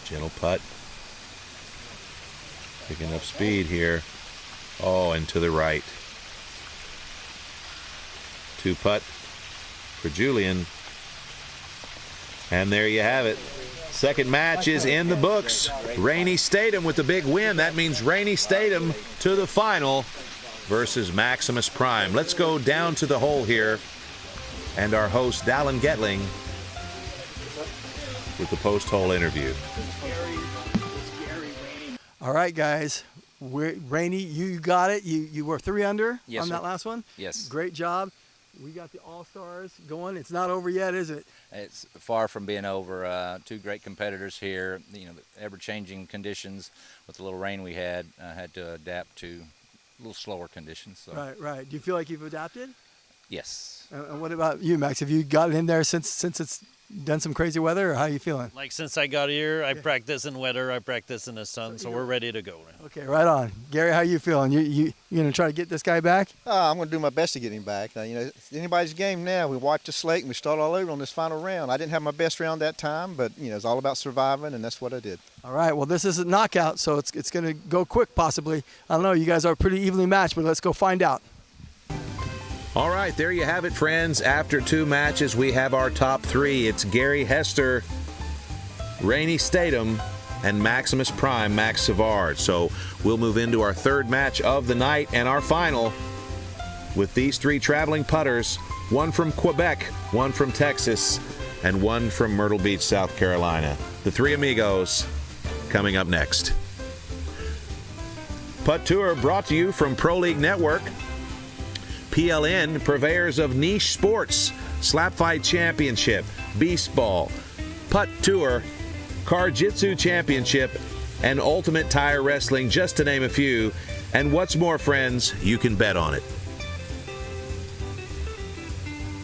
Gentle putt. Picking up speed here. Oh, and to the right. 2 putt for Julian. And there you have it. Second match is in the books. Rainey Statum with the big win. That means Rainey Statum to the final versus Maximus Prime. Let's go down to the hole here. And our host, Dallin Getling, with the post-hole interview. All right, guys. Rainey, you got it. You were 3 under on that last one. Yes. Great job. We got the All-Stars going. It's not over yet, is it? It's far from being over. 2 great competitors here. You know, the ever-changing conditions with the little rain we had to adapt to a little slower conditions. So. Right. Do you feel like you've adapted? Yes. And what about you, Max? Have you gotten in there since it's done some crazy weather, or how are you feeling? Like since I got here, I practice in weather, I practice in the sun, so we're ready to go now. Okay, right on. Gary, how are you feeling? You gonna try to get this guy back? I'm gonna do my best to get him back. You know, it's anybody's game now. We wipe the slate and we start all over on this final round. I didn't have my best round that time, but you know, it's all about surviving, and that's what I did. All right. Well, this is a knockout, so it's gonna go quick, possibly. I don't know. You guys are pretty evenly matched, but let's go find out. All right, there you have it, friends. After 2 matches, we have our top 3. It's Gary Hester, Rainey Statum, and Maximus Prime, Max Savard. So we'll move into our third match of the night and our final with these three traveling putters, one from Quebec, one from Texas, and one from Myrtle Beach, South Carolina. The three amigos coming up next. Putt Tour brought to you from Pro League Network. PLN, purveyors of niche sports, Slap Fight Championship, Beast Ball, Putt Tour, Car Jitsu Championship, and Ultimate Tire Wrestling, just to name a few. And what's more, friends, you can bet on it.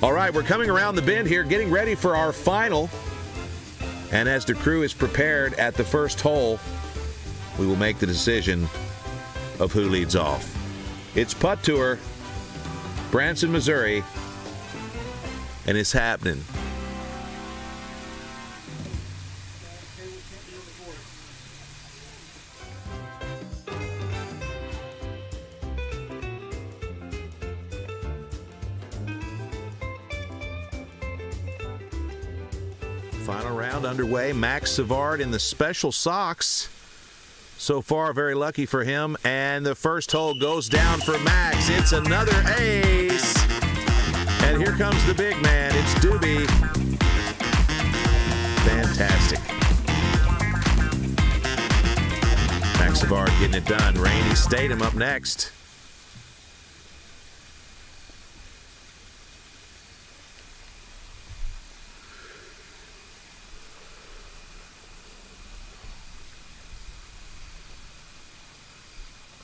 All right, we're coming around the bend here, getting ready for our final. And as the crew is prepared at the first hole, we will make the decision of who leads off. It's Putt Tour, Branson, Missouri, and it's happening. Final round underway. Max Savard in the special socks. So far, very lucky for him. And the first hole goes down for Max. It's another ace. And here comes the big man. It's Doobie. Fantastic. Max Savard getting it done. Rainey Statum up next.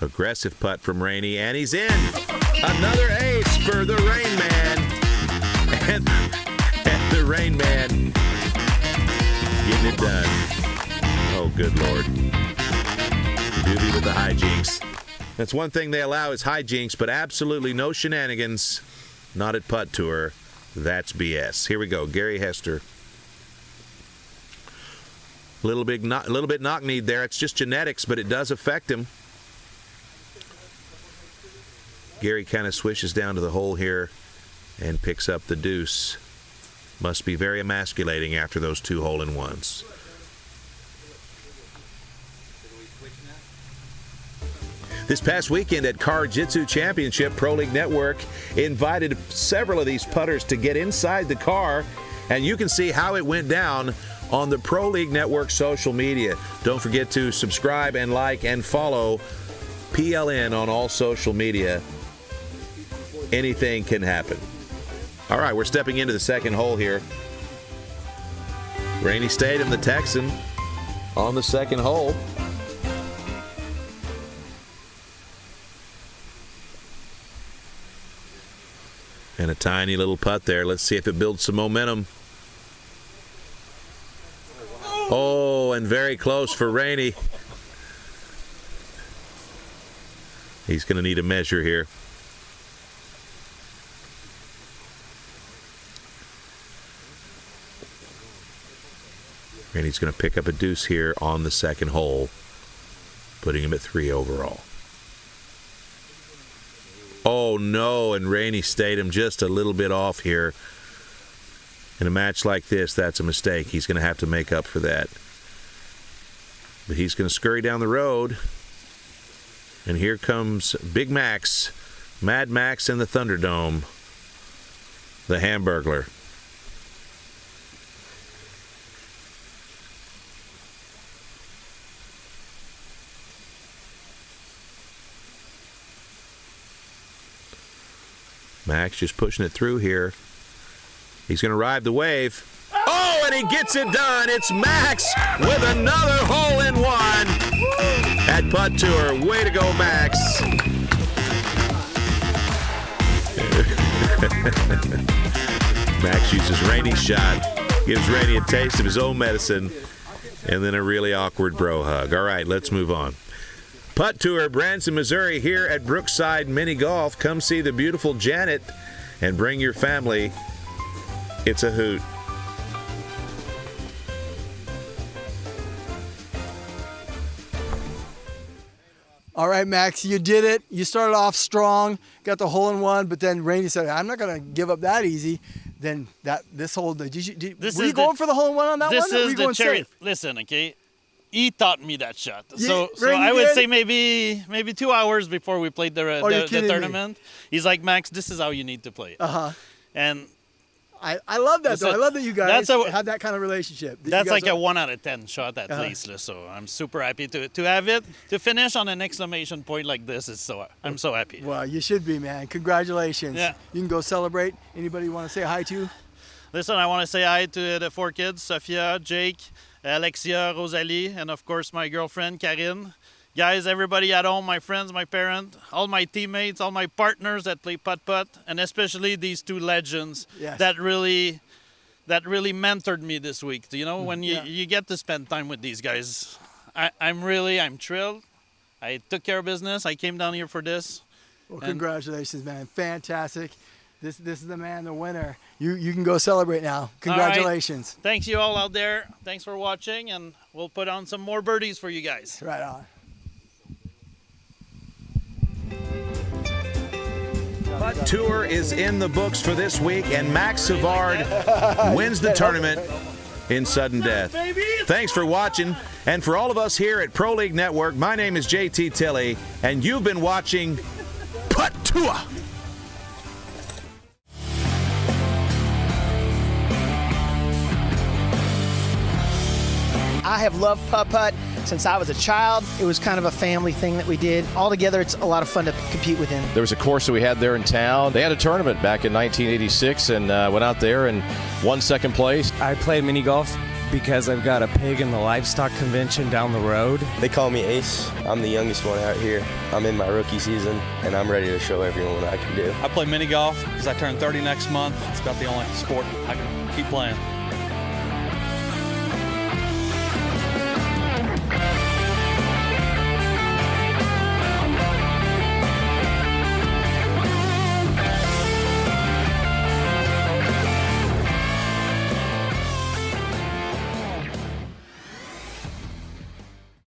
Aggressive putt from Rainey, and he's in. Another ace for the Rain Man. And the Rain Man getting it done. Oh, good Lord. Doobie with the hijinks. That's one thing they allow is hijinks, but absolutely no shenanigans. Not at Putt Tour. That's BS. Here we go. Gary Hester. A little bit knock-kneed there. It's just genetics, but it does affect him. Gary kind of swishes down to the hole here and picks up the deuce. Must be very emasculating after those two hole-in-ones. This past weekend at Car Jitsu Championship, Pro League Network invited several of these putters to get inside the car, and you can see how it went down on the Pro League Network social media. Don't forget to subscribe and like and follow PLN on all social media. Anything can happen. All right, we're stepping into the second hole here. Rainey Statum, the Texan, on the second hole. And a tiny little putt there. Let's see if it builds some momentum. Oh, and very close for Rainey. He's going to need a measure here. And he's going to pick up a deuce here on the second hole, putting him at 3 overall. Oh, no, and Rainey Statum just a little bit off here. In a match like this, that's a mistake. He's going to have to make up for that. But he's going to scurry down the road. And here comes Big Max, Mad Max in the Thunderdome, the Hamburglar. Max just pushing it through here. He's going to ride the wave. Oh, and he gets it done. It's Max with another hole-in-one at Putt Tour. Way to go, Max. Max uses Rainey's shot, gives Rainey a taste of his own medicine, and then a really awkward bro hug. All right, let's move on. Putt Tour, Branson, Missouri, here at Brookside Mini Golf. Come see the beautiful Janet and bring your family. It's a hoot. All right, Max, you did it. You started off strong, got the hole-in-one, but then Rainey said, I'm not going to give up that easy. Then were you going for the hole-in-one on that one? This is the cherry. Listen, okay? he taught me that shot. Yeah, So Rainey I would did? say maybe 2 hours before we played the kidding me? tournament. He's like, Max, this is how you need to play. And I love that though. I love that you guys that's have that kind of relationship. That you That's guys like a are- 1 out of 10 shot at least. So I'm super happy to have it. To finish on an exclamation point like this is I'm so happy. Well, you should be, man. Congratulations. Yeah. You can go celebrate. Anybody you want to say hi to? Listen, I want to say hi to the 4 kids, Sophia, Jake, Alexia, Rosalie, and of course my girlfriend, Karine. Guys, everybody at home, my friends, my parents, all my teammates, all my partners that play putt-putt, and especially these 2 legends Yes. that really mentored me this week. You know, when you get to spend time with these guys, I'm thrilled. I took care of business. I came down here for this. Well, congratulations, man. Fantastic. This is the man, the winner. You can go celebrate now. Congratulations. All right. Thanks you all out there. Thanks for watching, and we'll put on some more birdies for you guys. Right on. Putt Tour is in the books for this week, and Max Savard wins the tournament in sudden death. Thanks for watching, and for all of us here at Pro League Network, my name is JT Tilley, and you've been watching Putt Tour. I have loved putt-putt since I was a child. It was kind of a family thing that we did. Altogether, it's a lot of fun to compete within. There was a course that we had there in town. They had a tournament back in 1986 and went out there and won second place. I play mini golf because I've got a pig in the livestock convention down the road. They call me Ace. I'm the youngest one out here. I'm in my rookie season, and I'm ready to show everyone what I can do. I play mini golf because I turn 30 next month. It's about the only sport I can keep playing.